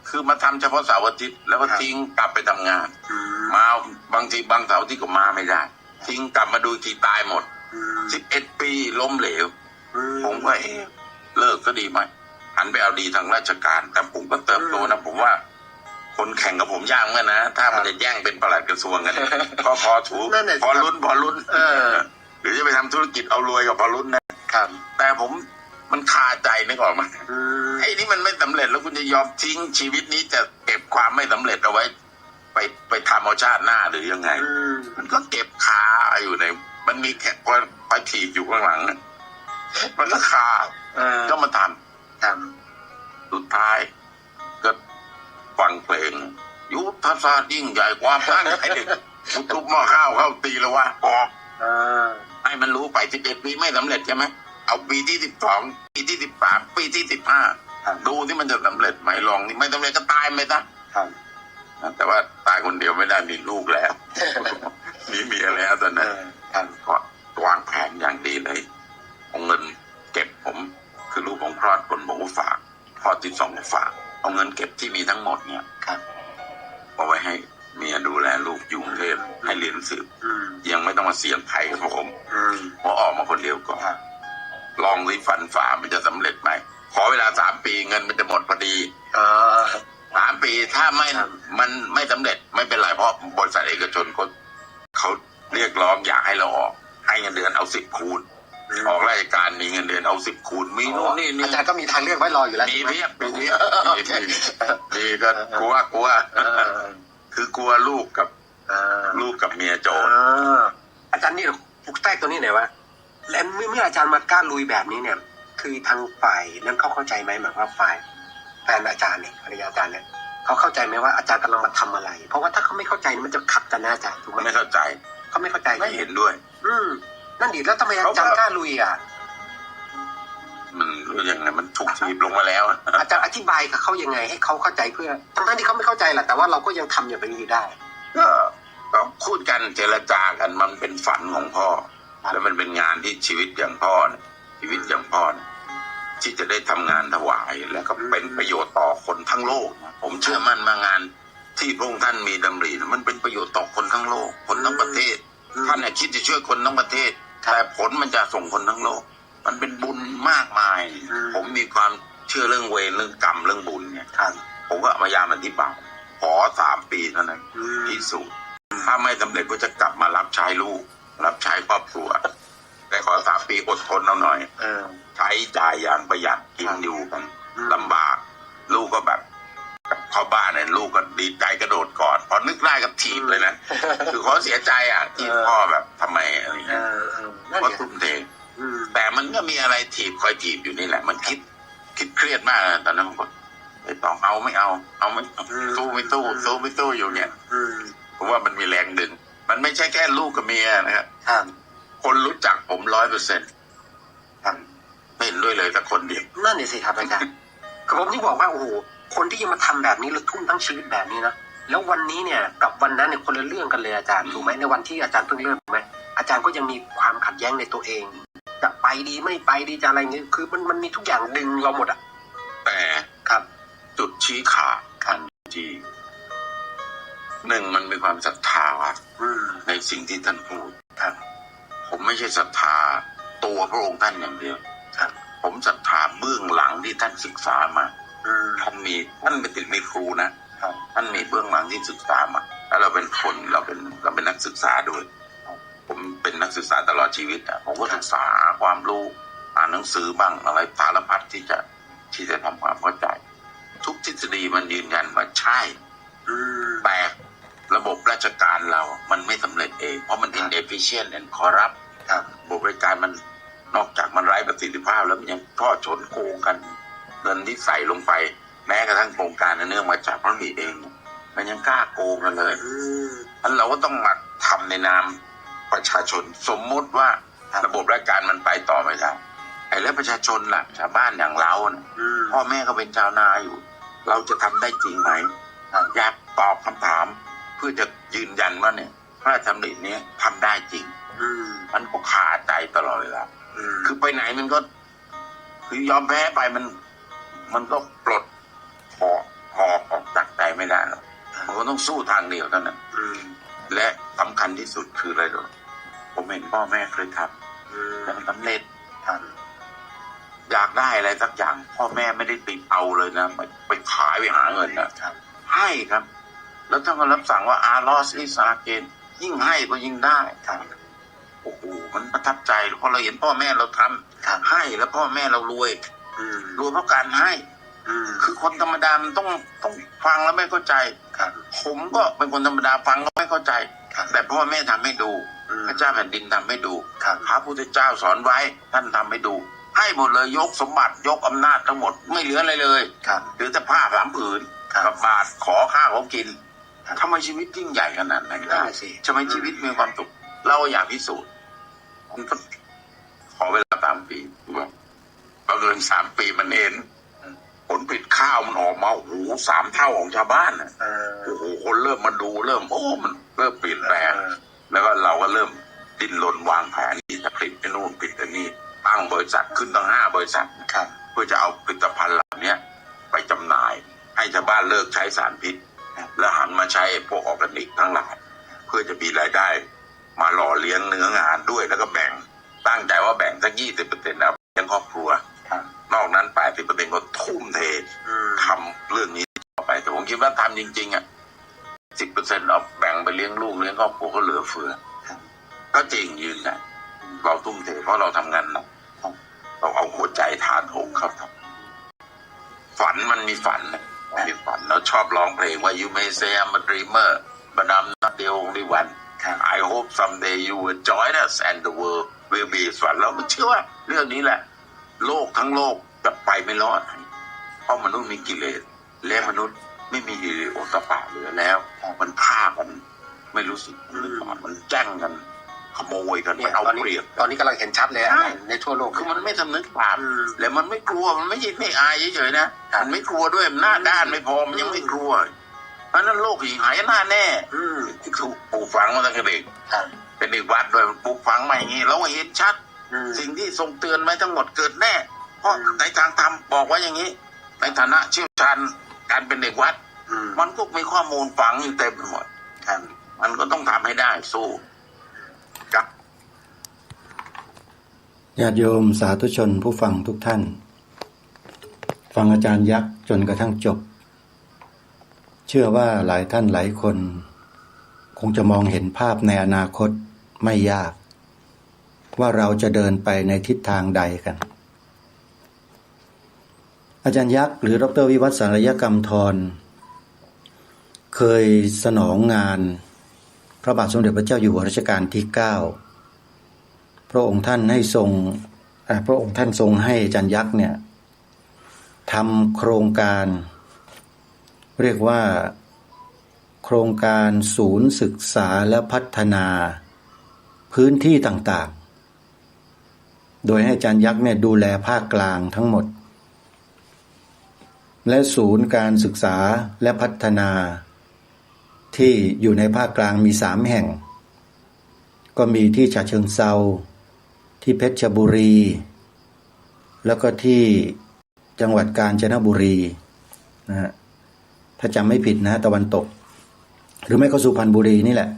คือมาทำเฉพาะเสาร์อาทิตย์แล้วก็ทิ้งกลับไปทำงานมาบางทีบางเสาร์อาที่ก็มาไม่ได้ทิ้งกลับมาดูทีตายหมด11 ปีล้มเหลวผมก็เลิกก็ดีไหมหันไปเอาดีทางราชการแต่ผมก็เติบโตนะผมว่าคนแข่งกับผมยากเหมือนกันนะถ้ามันจะแย่งเป็นปลัดกระทรวงกันก็พอถูกพอลุ้นหรือจะไปทำธุรกิจเอารวยกับพอลุ้นนะครับแต่ผมมันคาใจนึกออกมาไอ้นี่มันไม่สำเร็จแล้วคุณจะยอมทิ้งชีวิตนี้จะเก็บความไม่สำเร็จเอาไว้ไปทำเอาชาติหน้าหรือยังไงมันก็เก็บคาอยู่ในมันมีแค่ไปถีบอยู่ข้างหลังมันก็คาก็มาทำสุดท้ายก็ฟังเพลงยุทธศาสตร์ยิ่งใหญ่ความสร้างไอ้เด็กทุบหม้อข้าวเข้าตีแล้วว่าออกให้มันรู้ไป11 ปีไม่สำเร็จใช่ไหมเอาปีที่12ปีที่13ปีที่15ดูที่มันจะสำเร็จไหมลองนี่ไม่สำเร็จก็ตายไปซะแต่ว่าตายคนเดียวไม่ได้มีลูกแล้วมีเมียแล้วตอนนั้นก็วางแผนอย่างดีเลยเอาเงินเก็บผมคือลูกของคลอดคนผมก็ฝากคลอดที่2ก็ฝากเอาเงินเก็บที่มีทั้งหมดเนี่ยเอาไว้ให้เมียดูแลลูกอยู่กรุงเทพให้เรียนหนังสือยังไม่ต้องมาเสี่ยงภัยกับผมพอออกมาคนเดียวก็ลองสิฝันฝ่ามันจะสำเร็จไหมขอเวลา3 ปีเงินมันจะหมดพอดี3 ปีถ้ามันไม่สำเร็จไม่เป็นไรเพราะบริษัทเอกชนเขาเรียกร้องอยากให้เราออกให้เงินเดือนเอา10 คูณออกราชการมีเงินเดือนเอา10 คูณมีโน่นนี่อาจารย์ก็มีทางเลือกไว้รออยู่แล้วมีเพียบมีก็กลัวคือกลัวลูกกับเมียโจรอาจารย์นี่ปลุกแทรกตัวนี้หน่อยวะแล้วเมื่ออาจารย์มากล้าลุยแบบนี้เนี่ยคือทางฝ่ายนั้นเขาเข้าใจไหมหมายว่าฝ่ายแฟนอาจารย์เนี่ยภรรยาอาจารย์เนี่ยเขาเข้าใจไหมว่าอาจารย์กำลังมาทำอะไรเพราะว่าถ้าเขาไม่เข้าใจมันจะขัดกันนะอาจารย์ถูกไหมไม่เข้าใจเขาไม่เข้าใจไม่เห็นด้วยนั่นดิแล้วทำไมอาจารย์กล้าลุยอ่ะมันรู้ยังไงมันถูกถีบลงมาแล้วอาจารย์อธิบายกับเขายังไงให้เขาเข้าใจเพื่อทั้งที่เขาไม่เข้าใจแหละแต่ว่าเราก็ยังทำอย่างนี้ได้ก็พูดกันเจรจากันมันเป็นฝันของพ่อแล้วมันเป็นงานที่ชีวิตอย่างพ่อที่จะได้ทำงานถวายแล้วก็เป็นประโยชน์ต่อคนทั้งโลกผมเชื่อมั่นมางานที่พระองค์ท่านมีดำริมันเป็นประโยชน์ต่อคนทั้งโลกคนทั้งประเทศท่านคิดจะช่วยคนทั้งประเทศแต่ผลมันจะส่งคนทั้งโลกมันเป็นบุญมากมายผมมีความเชื่อเรื่องเวรเรื่องกรรมเรื่องบุญเนี่ยผมก็พยายามอธิบายขอ3 ปีเท่านั้นที่สุดถ้าไม่สำเร็จก็จะกลับมารับใช้ลูกรับใช้ครอบครัวแต่ขอ3 ปีอดทนเอาหน่อยใช้จ่ายอย่างประหยัดกินอยู่กันลำบากลูกก็แบบเข้าบ้านเนี่ยลูกก็ดีใจกระโดดก่อนพอนึกได้ก็ถีบเลยนะคือเขาเสียใจอ่ะที่พ่อแบบทำไมอะไรเงี้ยก็ทุ่มเทแต่มันก็มีอะไรถีบคอยถีบอยู่นี่แหละมันคิดเครียดมากตอนนั้นผมไอ้ต้องเอาไม่สู้ไม่สู้อยู่เนี่ยเพราะว่ามันมีแรงดึงมันไม่ใช่แค่ลูกกับเมียนะครับคนรู้จักผม100%ไม่เห็นด้วยเลยแต่คนเดียวนั่นนี่สิครับอาจารย์คือผมที่บอกว่าโอ้โหคนที่จะมาทำแบบนี้แล้วทุ่มทั้งชีวิตแบบนี้นะแล้ววันนี้เนี่ยกับวันนั้นเนี่ยคนละเรื่องกันเลยอาจารย์ถูกไหมในวันที่อาจารย์เพิ่งเริ่มถูกไหมอาจารย์ก็ยังมีความขัดแย้งในตัวเองจะไปดีไม่ไปดีจะอะไรเงี้ยคือมันมีทุกอย่างดึงเราหมดอ่ะแต่ครับจุดชี้ขาดกันที่1มันเป็นความศรัทธาในสิ่งที่ท่านพูดครับผมไม่ใช่ศรัทธาตัวพระองค์ท่านอย่างเดียวครับผมศรัทธาเบื้องหลังที่ท่านศึกษามาท่านเป็นติดมีครูนะท่านมีเบื้องหลังที่ศึกษามาแล้วเราเป็นคนเราเป็นนักศึกษาด้วยผมเป็นนักศึกษาตลอดชีวิตผมก็ศึกษาความรู้อ่านหนังสือบ้างอะไรสารพัดที่จะทำความเข้าใจทุกทฤษฎีมันยืนยันว่าใช่แต่ระบบราชการเรามันไม่สำเร็จเองเพราะมัน inefficient and corrupt ระบบราชการมันนอกจากมันไร้ประสิทธิภาพแล้วมันยังท่อชนโกงกันเงินที่ใส่ลงไปแม้กระทั่งโครงการเนื่องมาจากพระบิดาเอง มันยังกล้าโกงกันเลยอันเราก็ต้องมาทำในนามประชาชนสมมุติว่าระบบราชการมันไปต่อไม่ได้ไอ้แล้วประชาชนล่ะชาวบ้านอย่างเราพ่อแม่ก็เป็นชาวนาอยู่เราจะทำได้จริงไหมอยากตอบคำถามเพื่อจะยืนยันว่าเนี่ยพระราชดำรินี้ทำได้จริงมันก็ขาดใจตลอดเวลาคือไปไหนมันก็คือยอมแพ้ไปมันก็ปลดหอกออกจากใจไม่ได้หรอกมันก็ต้องสู้ทางเดียวเท่านั้นและสำคัญที่สุดคืออะไรหรอผมเห็นพ่อแม่เคยทำแล้วสำเร็จอยากได้อะไรสักอย่างพ่อแม่ไม่ได้ติดเอาเลยนะไปขายไปหาเงินนะให้ครับแล้วท่านก็รับสั่งว่าloss is again ยิ่งให้ก็ยิ่งได้โอ้โหมันประทับใจเพราะเราเห็นพ่อแม่เราทำให้แล้วพ่อแม่เรารวยเพราะการให้คือคนธรรมดามันต้องฟังแล้วไม่เข้าใจผมก็เป็นคนธรรมดาฟังก็ไม่เข้าใจแต่พ่อแม่ทำให้ดูพระเจ้าแผ่นดินทำให้ดูพระพุทธเจ้าสอนไว้ท่านทำให้ดูให้หมดเลยยกสมบัติยกอำนาจทั้งหมดไม่เหลืออะไรเลยเหลือแต่ผ้า3 ผืนกับบาทขอข้าวของกินทำไมชีวิตยิ่งใหญ่ขนาดนั้นได้ทำไมชีวิตมีความสุขเราอยากพิสูจน์มันก็ขอเวลา3 ปีประเมิน3 ปีมันเห็นผลผลิตข้าวมันออกมาโอ้โห3 เท่าของชาวบ้านโอ้โหคนเริ่มมาดูเริ่มมันเริ่มเปลี่ยนแปลงแล้วก็เราก็เริ่มดิ้นรนวางแผนที่จะผลิตไอ้นู่นผลิตไอ้นี่ตั้งบริษัทขึ้นตั้ง5 บริษัทเพื่อจะเอาผลิตภัณฑ์เหล่านี้ไปจำหน่ายให้ชาวบ้านเลิกใช้สารพิษและหันมาใช้พวกออร์แกนิกทั้งหลายเพื่อจะมีรายได้มาหล่อเลี้ยงเนื้องานด้วยแล้วก็แบ่งตั้งใจว่าแบ่งสัก20%นะเลี้ยงครอบครัวนอกนั้น 80% ก็ทุ่มเททำเรื่องนี้ต่อไปแต่ผมคิดว่าทำจริงๆ10% เอาแบ่งไปเลี้ยงลูกเลี้ยงครอบครัวก็เหลือเฟือก็จริงยืนนะเราทุ่มเทเพราะเราทำงานหนักเราเอาหัวใจทานอกครับฝันมันมีฝันเราชอบร้องเพลงว่า You may say I'm a dreamer but I'm not the only one I hope someday you will join us and the world will be ฝันเราเชื่อว่าเรื่องนี้แหละโลกทั้งโลกจะไปไม่รอดเพราะมนุษย์มีกิเลสและมนุษย์ไม่มีฮิริโอตปะเหลือแล้วมันฆ่ากันไม่รู้สึกมันแจ้งกันขโมยกันมันเอาเปรียบตอนนี้กำลังเห็นชัดเลยในทั่วโลกคือมันไม่สำนึกบาปแล้วมันไม่กลัวมันไม่อายเฉยๆนะมันไม่กลัวด้วยมันหน้าด้านไม่พอมันยังไม่กลัวเพราะนั้นโลกหายหน้าแน่ที่ถูกปลูกฝังมาตั้งแต่เด็กเป็นเด็กวัดด้วยปลูกฝังมาอย่างนี้เราเห็นชัดสิ่งที่ทรงเตือนไว้ทั้งหมดเกิดแน่เพราะในทางธรรมบอกว่าอย่างนี้ในฐานะเชี่ยวชาญการเป็นเด็กวัดมันก็มีข้อมูลฝังอยู่เต็มไปหมดมันก็ต้องทำให้ได้สู้ครับญาติโยมสาธุชนผู้ฟังทุกท่านฟังอาจารย์ยักษ์จนกระทั่งจบเชื่อว่าหลายท่านหลายคนคงจะมองเห็นภาพในอนาคตไม่ยากว่าเราจะเดินไปในทิศทางใดกันอาจารย์ยักษ์หรือดร.วิวัฒน์สารยกรรมธรเคยสนองงานพระบาทสมเด็จพระเจ้าอยู่หัวรัชกาลที่9พระองค์ท่านทรงให้อาจารย์ยักษ์เนี่ยทำโครงการเรียกว่าโครงการศูนย์ศึกษาและพัฒนาพื้นที่ต่างๆโดยให้อาจารย์ยักษ์เนี่ยดูแลภาคกลางทั้งหมดและศูนย์การศึกษาและพัฒนาที่อยู่ในภาคกลางมี3 แห่งก็มีที่ฉะเชิงเทราที่เพชรบุรีแล้วก็ที่จังหวัดกาญจนบุรีนะฮะถ้าจำไม่ผิดนะตะวันตกหรือไม่ก็สุพรรณบุรีนี่แหละ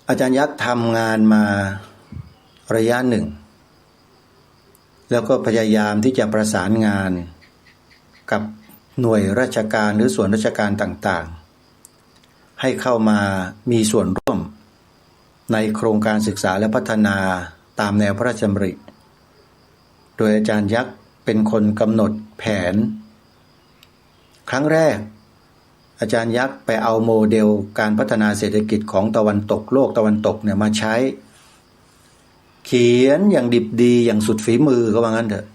อาจารย์ยักษ์ทำงานมาระยะหนึ่งแล้วก็พยายามที่จะประสานงานกับหน่วยราชการหรือส่วนราชการต่างๆให้เข้ามามีส่วนร่วมในโครงการศึกษาและพัฒนาตามแนวพระราชดำริโดยอาจารย์ยักษ์เป็นคนกำหนดแผนครั้งแรกอาจารย์ยักษ์ไปเอาโมเดลการพัฒนาเศรษฐกิจของตะวันตกโลกตะวันตกเนี่ยมาใช้เขียนอย่างดิบดีอย่างสุดฝีมือก็ว่างั้นเถอะ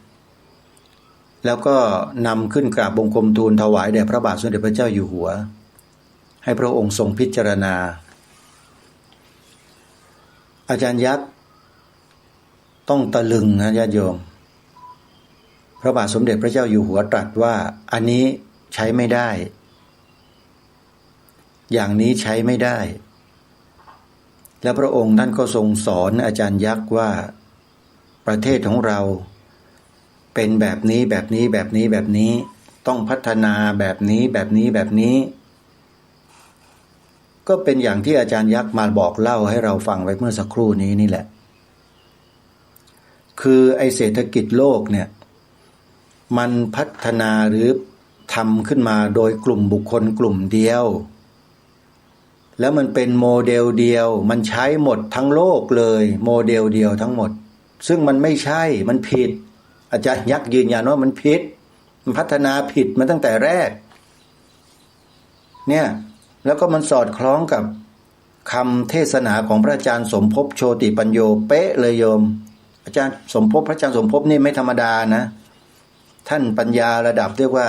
แล้วก็นำขึ้นกราบบังคมทูลถวายแด่พระบาทสมเด็จพระเจ้าอยู่หัวให้พระองค์ทรงพิจารณาอาจารย์ยักษ์ต้องตะลึงนะญาติโยมพระบาทสมเด็จพระเจ้าอยู่หัวตรัสว่าอันนี้ใช้ไม่ได้อย่างนี้ใช้ไม่ได้และพระองค์ท่านก็ทรงสอนอาจารย์ยักษ์ว่าประเทศของเราเป็นแบบนี้แบบนี้แบบนี้แบบนี้ต้องพัฒนาแบบนี้แบบนี้แบบนี้ก็เป็นอย่างที่อาจารย์ยักษ์มาบอกเล่าให้เราฟังไว้เมื่อสักครู่นี้นี่แหละคือไอเศรษฐกิจโลกเนี่ยมันพัฒนาหรือทำขึ้นมาโดยกลุ่มบุคคลกลุ่มเดียวแล้วมันเป็นโมเดลเดียวมันใช้หมดทั้งโลกเลยโมเดลเดียวทั้งหมดซึ่งมันไม่ใช่มันผิดอาจารย์ยักษ์ยืนยันว่ามันผิดมันพัฒนาผิดมาตั้งแต่แรกเนี่ยแล้วก็มันสอดคล้องกับคำเทศนาของพระอาจารย์สมภพโชติปัญโยเป๊ะเลยโยมอาจารย์สมภพพระอาจารย์สมภพนี่ไม่ธรรมดานะท่านปัญญาระดับเรียกว่า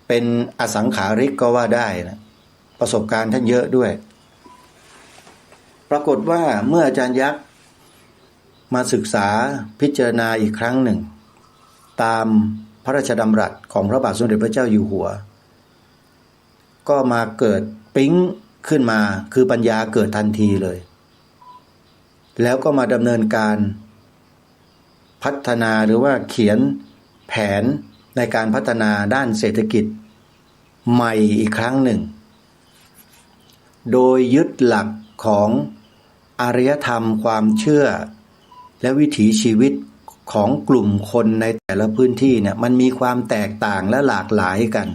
เป็นอสังขาริกก็ว่าได้นะประสบการณ์ท่านเยอะด้วยปรากฏว่าเมื่ออาจารย์ยักษ์มาศึกษาพิจารณาอีกครั้งหนึ่งตามพระราชดำรัสของพระบาทสมเด็จพระเจ้าอยู่หัวก็มาเกิดปิ๊งขึ้นมาคือปัญญาเกิดทันทีเลยแล้วก็มาดำเนินการพัฒนาหรือว่าเขียนแผนในการพัฒนาด้านเศรษฐกิจใหม่อีกครั้งหนึ่งโดยยึดหลักของอารยธรรมความเชื่อและวิถีชีวิตของกลุ่มคนในแต่ละพื้นที่เนี่ยมันมีความแตกต่างและหลากหลายกัน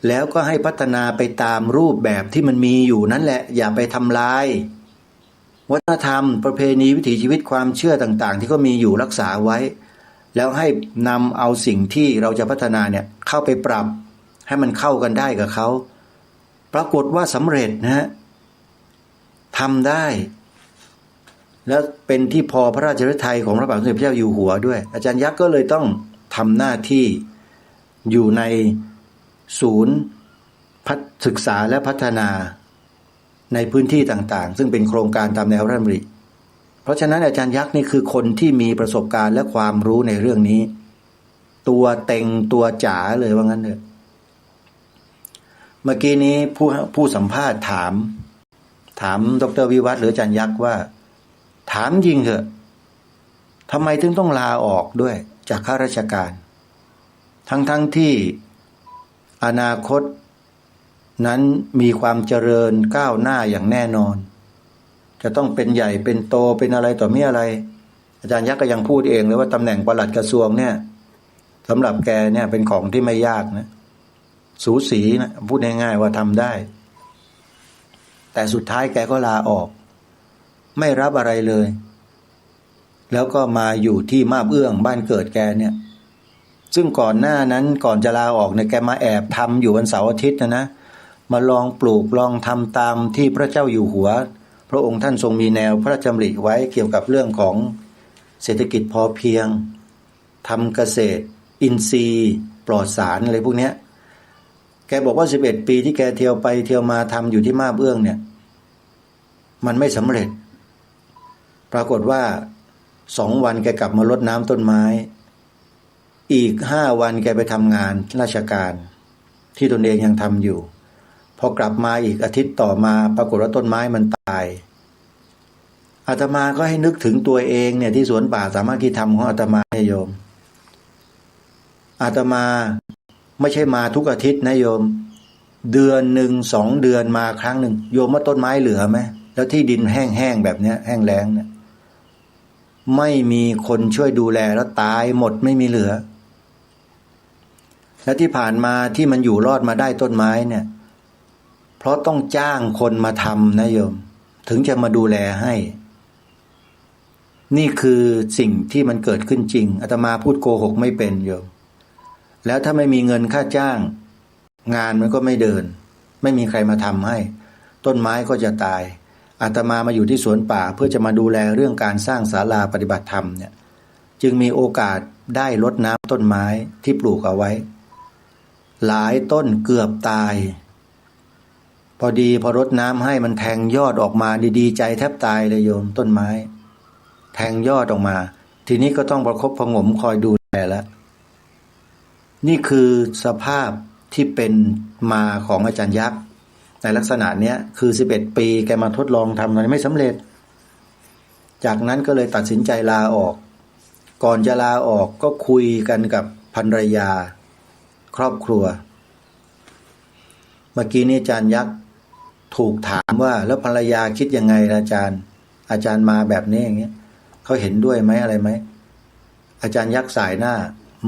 แล้วก็ให้พัฒนาไปตามรูปแบบที่มันมีอยู่นั่นแหละอย่าไปทำลายวัฒนธรรมประเพณีวิถีชีวิตความเชื่อต่างๆที่ก็มีอยู่รักษาไว้แล้วให้นำเอาสิ่งที่เราจะพัฒนาเนี่ยเข้าไปปรับให้มันเข้ากันได้กับเขาปรากฏว่าสำเร็จนะฮะทำได้แล้วเป็นที่พอพระราชฤทัยของพระบาทสมเด็จพระเจ้าอยู่หัวด้วยอาจารย์ยักษ์ก็เลยต้องทำหน้าที่อยู่ในศูนย์ศึกษาและพัฒนาในพื้นที่ต่างๆซึ่งเป็นโครงการตามแนวพระราชดำริเพราะฉะนั้นอาจารย์ยักษ์นี่คือคนที่มีประสบการณ์และความรู้ในเรื่องนี้ตัวเต็งตัวจ๋าเลยว่างั้นเถอะเมื่อกี้นี้ผู้สัมภาษณ์ถามดร.วิวัฒน์หรืออาจารย์ยักษ์ว่าถามจริงเถอะทำไมถึงต้องลาออกด้วยจากข้าราชการทั้งที่อนาคตนั้นมีความเจริญก้าวหน้าอย่างแน่นอนจะต้องเป็นใหญ่เป็นโตเป็นอะไรต่อมีอะไรอาจารย์ยักษ์ก็ยังพูดเองเลยว่าตำแหน่งปลัดกระทรวงเนี่ยสำหรับแกเนี่ยเป็นของที่ไม่ยากนะสูสีนะพูดง่ายๆว่าทำได้แต่สุดท้ายแกก็ลาออกไม่รับอะไรเลยแล้วก็มาอยู่ที่มาบเอื้องบ้านเกิดแกเนี่ยซึ่งก่อนหน้านั้นก่อนจะลาออกเนี่ยแกมาแอบทำอยู่วันเสาร์อาทิตย์นะมาลองปลูกลองทำตามที่พระเจ้าอยู่หัวพระองค์ท่านทรงมีแนวพระราชดำริไว้เกี่ยวกับเรื่องของเศรษฐกิจพอเพียงทำเกษตรอินทรีย์ปลอดสารอะไรพวกเนี้ยแกบอกว่า11 ปีที่แกเที่ยวไปเที่ยวมาทำอยู่ที่มาบเอื้องเนี่ยมันไม่สำเร็จปรากฏว่า2 วันแกกลับมารดน้ำต้นไม้อีก5 วันแกไปทำงานราชการที่ตนเองยังทำอยู่พอกลับมาอีกอาทิตย์ต่อมาปรากฏว่าต้นไม้มันตายอาตมาก็ให้นึกถึงตัวเองเนี่ยที่สวนป่าสามัคคีธรรมของอาตมาโยมอาตมาไม่ใช่มาทุกอาทิตย์นะโยมเดือนหนึ่ง2 เดือนมาครั้งหนึ่งโยมว่าต้นไม้เหลือไหมแล้วที่ดินแห้งๆแบบเนี้ยแห้งแล้งเนี่ยไม่มีคนช่วยดูแลแล้วตายหมดไม่มีเหลือและที่ผ่านมาที่มันอยู่รอดมาได้ต้นไม้เนี่ยเพราะต้องจ้างคนมาทำนะโยมถึงจะมาดูแลให้นี่คือสิ่งที่มันเกิดขึ้นจริงอาตมาพูดโกหกไม่เป็นโยมแล้วถ้าไม่มีเงินค่าจ้างงานมันก็ไม่เดินไม่มีใครมาทำให้ต้นไม้ก็จะตายอาตมามาอยู่ที่สวนป่าเพื่อจะมาดูแลเรื่องการสร้างศาลาปฏิบัติธรรมเนี่ย จึงมีโอกาสได้รดน้ำต้นไม้ที่ปลูกเอาไว้หลายต้นเกือบตายพอรดน้ำให้มันแทงยอดออกมาดีๆใจแทบตายเลยโยมต้นไม้แทงยอดออกมาทีนี้ก็ต้องประคบประหงมคอยดูแลแล้วนี่คือสภาพที่เป็นมาของอาจารย์ยักษ์ในลักษณะเนี้ยคือ11ปีแกมาทดลองทำอะไรไม่สำเร็จจากนั้นก็เลยตัดสินใจลาออกก่อนจะลาออกก็คุยกันกับภรรยาครอบครัวเมื่อกี้นี้อาจารย์ยักษ์ถูกถามว่าแล้วภรรยาคิดยังไงอาจารย์มาแบบนี้อย่างเงี้ยเขาเห็นด้วยไหมอะไรไหมอาจารย์ยักษ์สายหน้า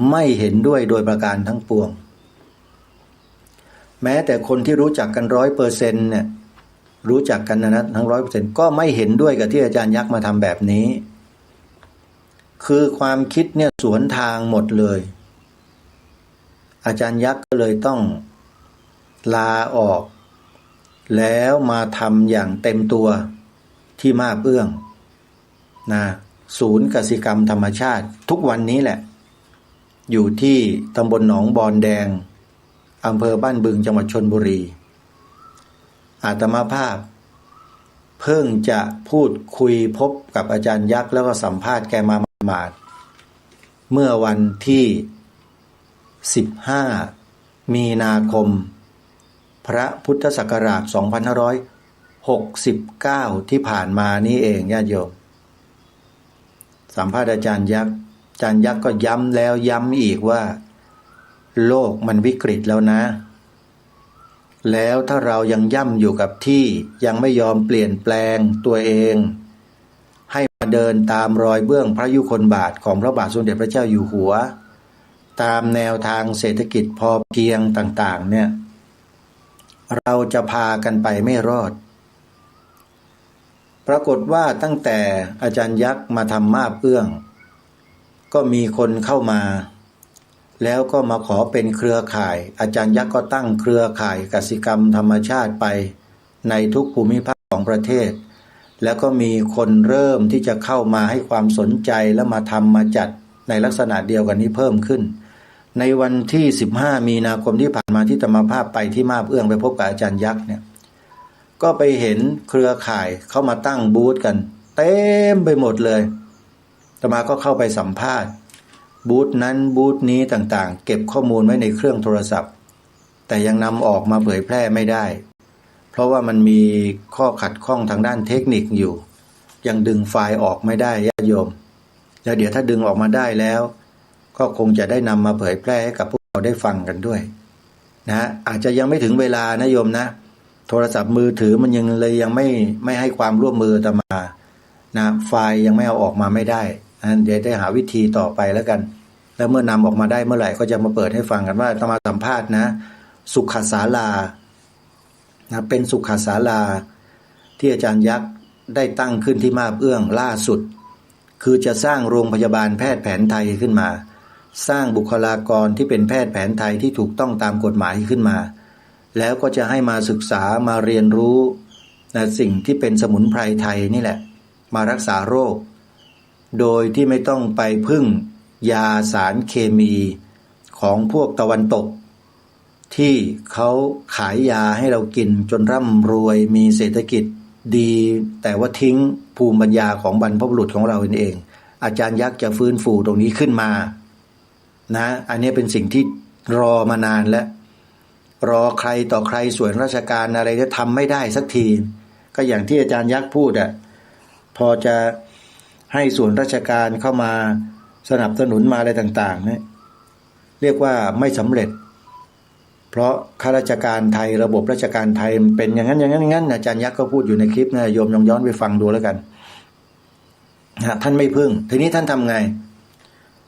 ไม่เห็นด้วยโดยประการทั้งปวงแม้แต่คนที่รู้จักกัน100%เนี่ยรู้จักกันนะทั้ง100%ก็ไม่เห็นด้วยกับที่อาจารย์ยักษ์มาทำแบบนี้คือความคิดเนี่ยสวนทางหมดเลยอาจารย์ยักษ์ก็เลยต้องลาออกแล้วมาทำอย่างเต็มตัวที่มาบเอื้องนะศูนย์กสิกรรมธรรมชาติทุกวันนี้แหละอยู่ที่ตำบลหนองบอนแดงอำเภอบ้านบึงจังหวัดชลบุรีอาตมาภาพเพิ่งจะพูดคุยพบกับอาจารย์ยักษ์แล้วก็สัมภาษณ์แกมาหมาดเมื่อวันที่15มีนาคมพระพุทธศักราช2569ที่ผ่านมานี่เองญาติโยมสัมภาษณ์อาจารย์ยักษ์ก็ย้ำแล้วย้ำอีกว่าโลกมันวิกฤตแล้วนะแล้วถ้าเรายังย่ำอยู่กับที่ยังไม่ยอมเปลี่ยนแปลงตัวเองให้มาเดินตามรอยเบื้องพระยุคลบาทของพระบาทสมเด็จพระเจ้าอยู่หัวตามแนวทางเศรษฐกิจพอเพียงต่างๆเนี่ยเราจะพากันไปไม่รอดปรากฏว่าตั้งแต่อาจารย์ยักษ์มาทำมาบเอื้องก็มีคนเข้ามาแล้วก็มาขอเป็นเครือข่ายอาจารย์ยักษ์ก็ตั้งเครือข่ายกสิกรรมธรรมชาติไปในทุกภูมิภาคของประเทศแล้วก็มีคนเริ่มที่จะเข้ามาให้ความสนใจและมาทำมาจัดในลักษณะเดียวกันนี้เพิ่มขึ้นในวันที่15มีนาคมที่ผ่านมาที่อาตมาภาพไปที่มาบเอื้องไปพบกับอาจารย์ยักษ์เนี่ยก็ไปเห็นเครือข่ายเข้ามาตั้งบูธกันเต็มไปหมดเลยอาตมาก็เข้าไปสัมภาษณ์บูธนั้นบูธนี้ต่างๆเก็บข้อมูลไว้ในเครื่องโทรศัพท์แต่ยังนำออกมาเผยแพร่ไม่ได้เพราะว่ามันมีข้อขัดข้องทางด้านเทคนิคอยู่ยังดึงไฟล์ออกไม่ได้ญาติโยมแล้วเดี๋ยวถ้าดึงออกมาได้แล้วก็คงจะได้นำมาเผยแพร่ให้กับพวกเราได้ฟังกันด้วยนะอาจจะยังไม่ถึงเวลานะโยมนะโทรศัพท์มือถือมันยังไม่ให้ความร่วมมืออาตมานะไฟล์ยังไม่เอาออกมาไม่ได้เดี๋ยวได้หาวิธีต่อไปแล้วกันแล้วเมื่อนำออกมาได้เมื่อไหร่ก็จะมาเปิดให้ฟังกันว่าอาตมาสัมภาษณ์นะสุขศาลานะเป็นสุขศาลาที่อาจารย์ยักษ์ได้ตั้งขึ้นที่มาบเอื้องล่าสุดคือจะสร้างโรงพยาบาลแพทย์แผนไทยขึ้นมาสร้างบุคลากรที่เป็นแพทย์แผนไทยที่ถูกต้องตามกฎหมายขึ้นมาแล้วก็จะให้มาศึกษามาเรียนรู้นะสิ่งที่เป็นสมุนไพรไทยนี่แหละมารักษาโรคโดยที่ไม่ต้องไปพึ่งยาสารเคมีของพวกตะวันตกที่เขาขายยาให้เรากินจนร่ำรวยมีเศรษฐกิจดีแต่ว่าทิ้งภูมิปัญญาของบรรพบุรุษของเราเองอาจารย์ยักษ์จะฟื้นฟูตรงนี้ขึ้นมานะอันนี้เป็นสิ่งที่รอมานานแล้วรอใครต่อใครส่วนราชการอะไรจะทำไม่ได้สักทีก็อย่างที่อาจารย์ยักษ์พูดพอจะให้ส่วนราชการเข้ามาสนับสนุนมาอะไรต่างๆเนี่ยเรียกว่าไม่สำเร็จเพราะข้าราชการไทยระบบราชการไทยเป็นอย่างนั้นอย่างนั้นอย่างนั้นอาจารย์ยักษ์ก็พูดอยู่ในคลิปนะโยมลองย้อนไปฟังดูแล้วกันท่านไม่พึ่งทีนี้ท่านทำไง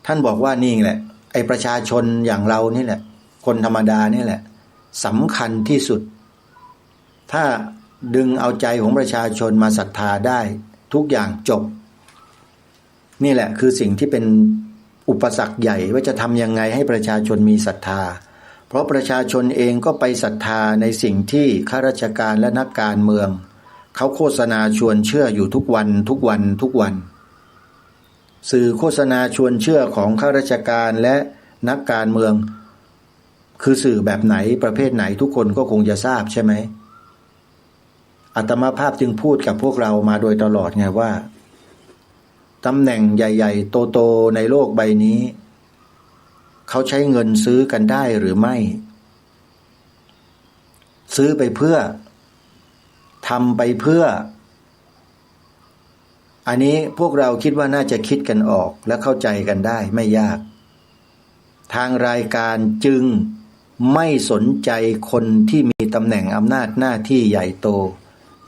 ท่านบอกว่านี่แหละไอ้ประชาชนอย่างเรานี่แหละคนธรรมดานี่แหละสำคัญที่สุดถ้าดึงเอาใจของประชาชนมาศรัทธาได้ทุกอย่างจบนี่แหละคือสิ่งที่เป็นอุปสรรคใหญ่ว่าจะทำยังไงให้ประชาชนมีศรัทธาเพราะประชาชนเองก็ไปศรัทธาในสิ่งที่ข้าราชการและนักการเมืองเขาโฆษณาชวนเชื่ออยู่ทุกวัน สื่อโฆษณาชวนเชื่อของข้าราชการและนักการเมืองคือสื่อแบบไหนประเภทไหนทุกคนก็คงจะทราบใช่ไหมอาตมาภาพจึงพูดกับพวกเรามาโดยตลอดไงว่าตำแหน่งใหญ่ๆโตๆในโลกใบนี้เขาใช้เงินซื้อกันได้หรือไม่ซื้อไปเพื่อทำไปเพื่ออันนี้พวกเราคิดว่าน่าจะคิดกันออกและเข้าใจกันได้ไม่ยากทางรายการจึงไม่สนใจคนที่มีตำแหน่งอำนาจหน้าที่ใหญ่โต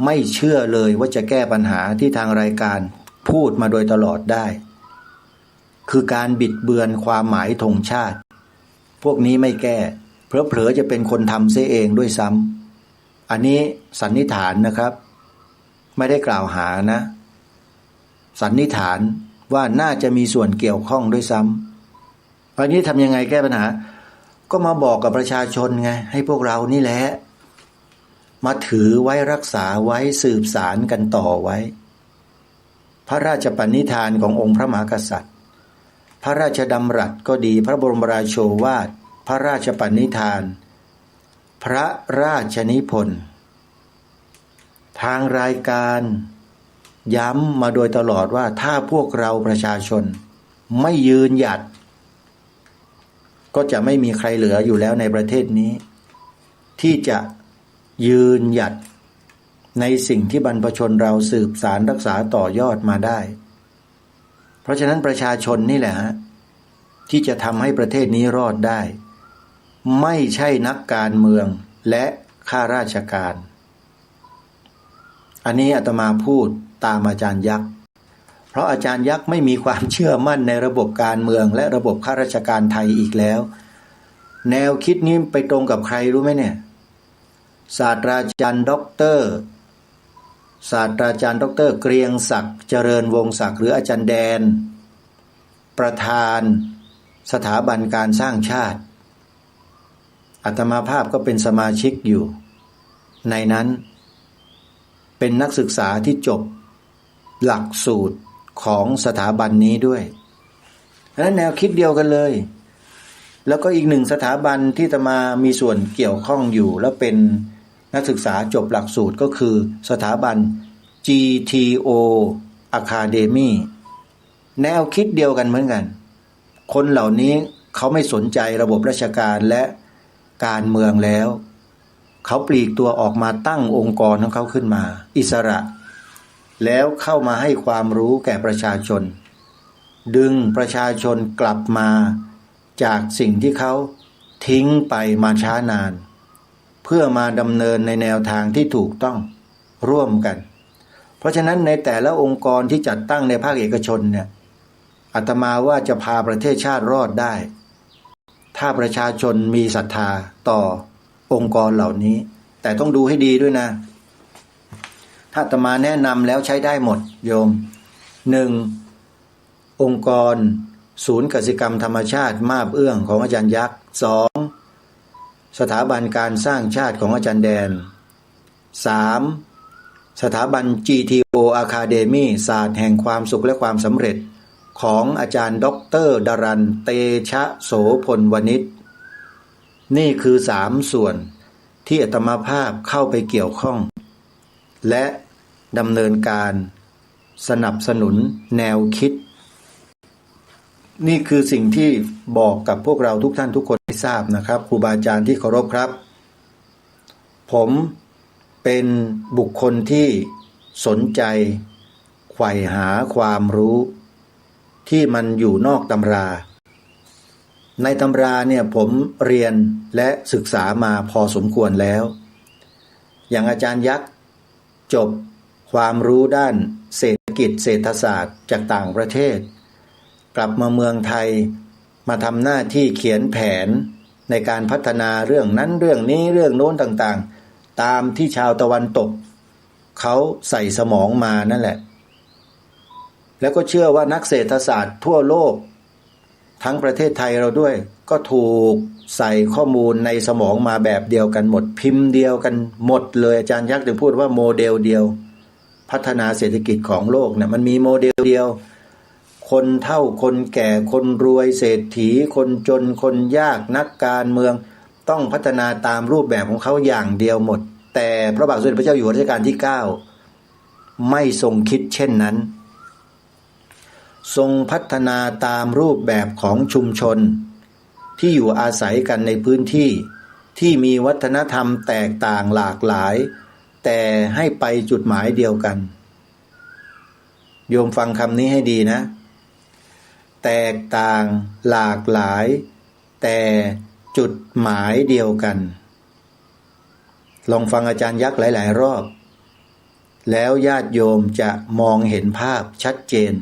ไม่เชื่อเลยว่าจะแก้ปัญหาที่ทางรายการพูดมาโดยตลอดได้คือการบิดเบือนความหมายธงชาติพวกนี้ไม่แก้เผลอๆจะเป็นคนทำเสียเองด้วยซ้ำอันนี้สันนิษฐานนะครับไม่ได้กล่าวหานะสันนิษฐานว่าน่าจะมีส่วนเกี่ยวข้องด้วยซ้ำอันนี้ทำยังไงแก้ปัญหาก็มาบอกกับประชาชนไงให้พวกเรานี่แหละมาถือไว้รักษาไว้สืบสารกันต่อไว้พระราชปณิธานขององค์พระมหากษัตริย์พระราชดำรัสก็ดีพระบรมราโชวาทพระราชปณิธานพระราชนิพนธ์ทางรายการย้ำมาโดยตลอดว่าถ้าพวกเราประชาชนไม่ยืนหยัดก็จะไม่มีใครเหลืออยู่แล้วในประเทศนี้ที่จะยืนหยัดในสิ่งที่บรรพชนเราสืบสารรักษาต่อยอดมาได้เพราะฉะนั้นประชาชนนี่แหละที่จะทำให้ประเทศนี้รอดได้ไม่ใช่นักการเมืองและข้าราชการอันนี้อาตมาพูดตามอาจารย์ยักษ์เพราะอาจารย์ยักษ์ไม่มีความเชื่อมั่นในระบบการเมืองและระบบข้าราชการไทยอีกแล้วแนวคิดนี้ไปตรงกับใครรู้ไหมเนี่ยศาสตราจารย์ด็อกเตอร์เกรียงศักดิ์เจริญวงศ์ศักดิ์หรืออาจารย์แดนประธานสถาบันการสร้างชาติอาตมาภาพก็เป็นสมาชิกอยู่ในนั้นเป็นนักศึกษาที่จบหลักสูตรของสถาบันนี้ด้วยฉะนั้นแนวคิดเดียวกันเลยแล้วก็อีกหนึ่งสถาบันที่อาตมามีส่วนเกี่ยวข้องอยู่และเป็นนักศึกษาจบหลักสูตรก็คือสถาบัน GTO Academy แนวคิดเดียวกันเหมือนกันคนเหล่านี้เขาไม่สนใจระบบราชการและการเมืองแล้วเขาปลีกตัวออกมาตั้งองค์กรของเขาขึ้นมาอิสระแล้วเข้ามาให้ความรู้แก่ประชาชนดึงประชาชนกลับมาจากสิ่งที่เขาทิ้งไปมาช้านานเพื่อมาดำเนินในแนวทางที่ถูกต้องร่วมกันเพราะฉะนั้นในแต่ละองค์กรที่จัดตั้งในภาคเอกชนเนี่ยอาตมาว่าจะพาประเทศชาติรอดได้ถ้าประชาชนมีศรัทธาต่อองค์กรเหล่านี้แต่ต้องดูให้ดีด้วยนะถ้าอาตมาแนะนำแล้วใช้ได้หมดโยม 1. องค์กรศูนย์กสิกรรมธรรมชาติมาบเอื้องของอาจารย์ยักษ์ 2. สถาบันการสร้างชาติของอาจารย์แดน 3. สถาบัน GTO Academy ศาสตร์แห่งความสุขและความสำเร็จของอาจารย์ด็อกเตอร์ดรันเตชะโสพลวณิชนี่คือ3ส่วนที่อาตมาภาพเข้าไปเกี่ยวข้องและดำเนินการสนับสนุนแนวคิดนี่คือสิ่งที่บอกกับพวกเราทุกท่านทุกคนให้ทราบนะครับครูบาอาจารย์ที่เคารพครับผมเป็นบุคคลที่สนใจไขว่หาความรู้ที่มันอยู่นอกตำราในตำราเนี่ยผมเรียนและศึกษามาพอสมควรแล้วอย่างอาจารย์ยักษ์จบความรู้ด้านเศรษฐกิจเศรษฐศาสตร์จากต่างประเทศกลับมาเมืองไทยมาทำหน้าที่เขียนแผนในการพัฒนาเรื่องนั้นเรื่องนี้เรื่องโน้นต่างๆตามที่ชาวตะวันตกเขาใส่สมองมานั่นแหละแล้วก็เชื่อว่านักเศรษฐศาสตร์ทั่วโลกทั้งประเทศไทยเราด้วยก็ถูกใส่ข้อมูลในสมองมาแบบเดียวกันหมดพิมพ์เดียวกันหมดเลยอาจารย์ยักษ์ถึงพูดว่าโมเดลเดียวพัฒนาเศรษฐกิจของโลกเนี่ยมันมีโมเดลเดียว คนเฒ่าคนแก่คนรวยเศรษฐีคนจนคนยากนักการเมืองต้องพัฒนาตามรูปแบบของเขาอย่างเดียวหมดแต่พระบาทสมเด็จพระเจ้าอยู่หัวรัชกาลที่ 9ไม่ทรงคิดเช่นนั้นทรงพัฒนาตามรูปแบบของชุมชนที่อยู่อาศัยกันในพื้นที่ที่มีวัฒนธรรมแตกต่างหลากหลายแต่ให้ไปจุดหมายเดียวกันโยมฟังคำนี้ให้ดีนะแตกต่างหลากหลายแต่จุดหมายเดียวกันลองฟังอาจารย์ยักษ์หลายๆรอบแล้วญาติโยมจะมองเห็นภาพชัดเจน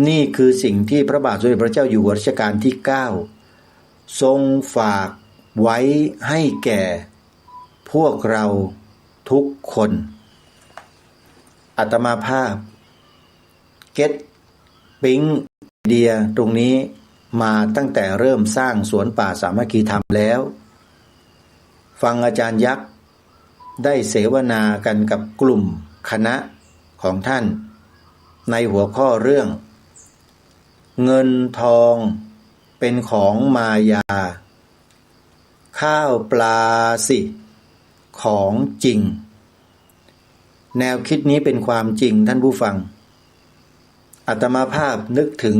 นี่คือสิ่งที่พระบาทสมเด็จพระเจ้าอยู่หัวรัชกาลที่ 9ทรงฝากไว้ให้แก่พวกเราทุกคนอาตมาภาพเก็ตปิ๊งเดียตรงนี้มาตั้งแต่เริ่มสร้างสวนป่าสามัคคีธรรมแล้วฟังอาจารย์ยักษ์ได้เสวนากันกับกลุ่มคณะของท่านในหัวข้อเรื่องเงินทองเป็นของมายาข้าวปลาสิของจริงแนวคิดนี้เป็นความจริงท่านผู้ฟังอาตมาภาพนึกถึง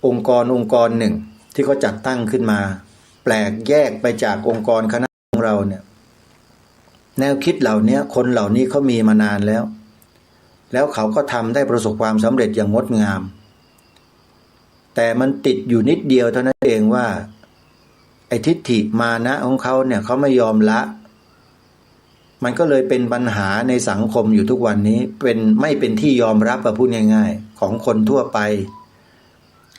องค์กรหนึ่งที่เขาจัดตั้งขึ้นมาแปลกแยกไปจากองค์กรคณะของเราเนี่ยแนวคิดเหล่านี้คนเหล่านี้เขามีมานานแล้วเขาก็ทำได้ประสบความสำเร็จอย่างงดงามแต่มันติดอยู่นิดเดียวเท่านั้นเองว่าไอ้ทิฏฐิมานะของเขาเนี่ยเขาไม่ยอมละมันก็เลยเป็นปัญหาในสังคมอยู่ทุกวันนี้ไม่เป็นที่ยอมรับพูดง่ายๆของคนทั่วไป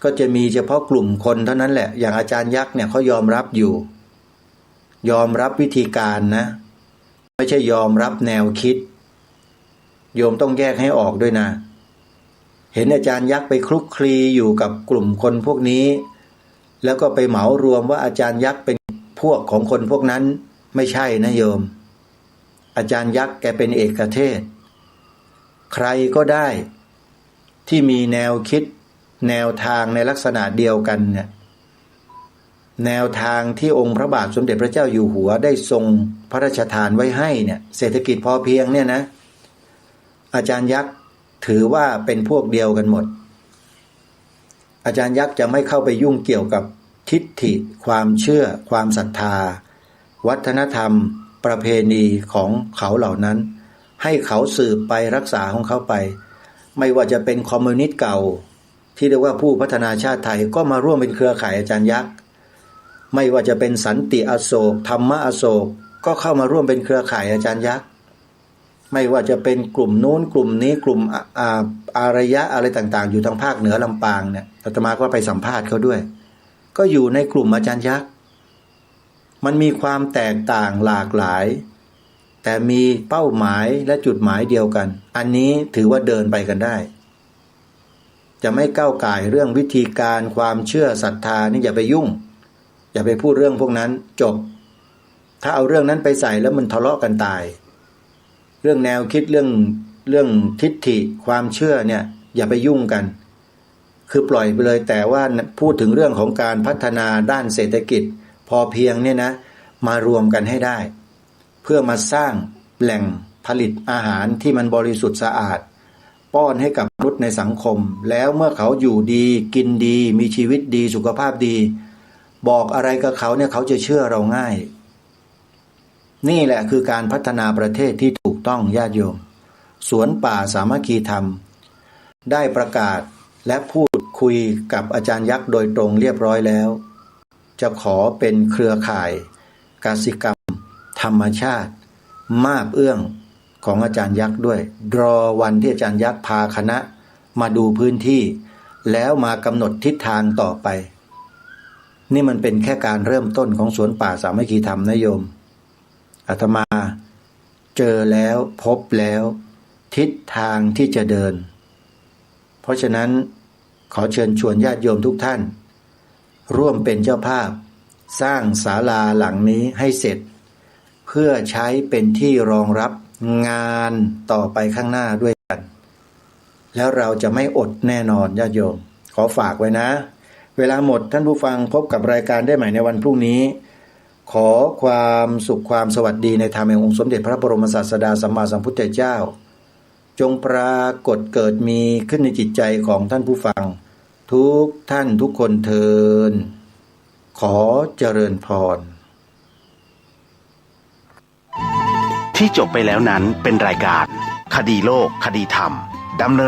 ก็จะมีเฉพาะกลุ่มคนเท่านั้นแหละอย่างอาจารย์ยักษ์เนี่ยเขายอมรับอยู่ยอมรับวิธีการนะไม่ใช่ยอมรับแนวคิดโยมต้องแยกให้ออกด้วยนะเห็นอาจารย์ยักษ์ไปคลุกคลีอยู่กับกลุ่มคนพวกนี้แล้วก็ไปเหมารวมว่าอาจารย์ยักษ์เป็นพวกของคนพวกนั้นไม่ใช่นะโยมอาจารย์ยักษ์แกเป็นเอกเทศใครก็ได้ที่มีแนวคิดแนวทางในลักษณะเดียวกันเนี่ยแนวทางที่องค์พระบาทสมเด็จพระเจ้าอยู่หัวได้ทรงพระราชทานไว้ให้เนี่ยเศรษฐกิจพอเพียงเนี่ยนะอาจารย์ยักษ์ถือว่าเป็นพวกเดียวกันหมดอาจารย์ยักษ์จะไม่เข้าไปยุ่งเกี่ยวกับทิฏฐิความเชื่อความศรัทธาวัฒนธรรมประเพณีของเขาเหล่านั้นให้เขาสืบไปรักษาของเขาไปไม่ว่าจะเป็นคอมมิวนิสต์เก่าที่เรียกว่าผู้พัฒนาชาติไทยก็มาร่วมเป็นเครือข่ายอาจารย์ยักษ์ไม่ว่าจะเป็นสันติอโศกธรรมอโศกก็เข้ามาร่วมเป็นเครือข่ายอาจารย์ยักษ์ไม่ว่าจะเป็นกลุ่มนู้นกลุ่มนี้กลุ่มอารยะอะไรต่างๆอยู่ทางภาคเหนือลำปางเนี่ยอาตมาก็ไปสัมภาษณ์เขาด้วยก็อยู่ในกลุ่มอาจารย์ยักษ์มันมีความแตกต่างหลากหลายแต่มีเป้าหมายและจุดหมายเดียวกันอันนี้ถือว่าเดินไปกันได้จะไม่ก้าวก่ายเรื่องวิธีการความเชื่อศรัทธานี่อย่าไปยุ่งอย่าไปพูดเรื่องพวกนั้นจบถ้าเอาเรื่องนั้นไปใส่แล้วมันทะเลาะกันตายเรื่องแนวคิดเรื่องทิฏฐิความเชื่อเนี่ยอย่าไปยุ่งกันคือปล่อยไปเลยแต่ว่าพูดถึงเรื่องของการพัฒนาด้านเศรษฐกิจพอเพียงเนี่ยนะมารวมกันให้ได้เพื่อมาสร้างแหล่งผลิตอาหารที่มันบริสุทธิ์สะอาดป้อนให้กับมนุษย์ในสังคมแล้วเมื่อเขาอยู่ดีกินดีมีชีวิตดีสุขภาพดีบอกอะไรกับเขาเนี่ยเขาจะเชื่อเราง่ายนี่แหละคือการพัฒนาประเทศที่ถูกต้องญาติโยมสวนป่าสามัคคีธรรมได้ประกาศและพูดคุยกับอาจารย์ยักษ์โดยตรงเรียบร้อยแล้วจะขอเป็นเครือข่ายกสิกรรมธรรมชาติมาบเอื้องของอาจารย์ยักษ์ด้วยรอวันที่อาจารย์ยักษ์พาคณะมาดูพื้นที่แล้วมากำหนดทิศทางต่อไปนี่มันเป็นแค่การเริ่มต้นของสวนป่าสามัคคีธรรมนะโยมอาตมาเจอแล้วพบแล้วทิศทางที่จะเดินเพราะฉะนั้นขอเชิญชวนญาติโยมทุกท่านร่วมเป็นเจ้าภาพสร้างศาลาหลังนี้ให้เสร็จเพื่อใช้เป็นที่รองรับงานต่อไปข้างหน้าด้วยกัน แล้วเราจะไม่อดแน่นอนญาติโยมขอฝากไว้นะเวลาหมดท่านผู้ฟังพบกับรายการได้ใหม่ในวันพรุ่งนี้ขอความสุขความสวัสดีในธรรมแห่งองค์สมเด็จพระบรมศาสดาสัมมาสัมพุทธเจ้าจงปรากฏเกิดมีขึ้นในจิตใจของท่านผู้ฟังทุกท่านทุกคนเทินขอเจริญพรที่จบไปแล้วนั้นเป็นรายการคดีโลกคดีธรรมดำเนิน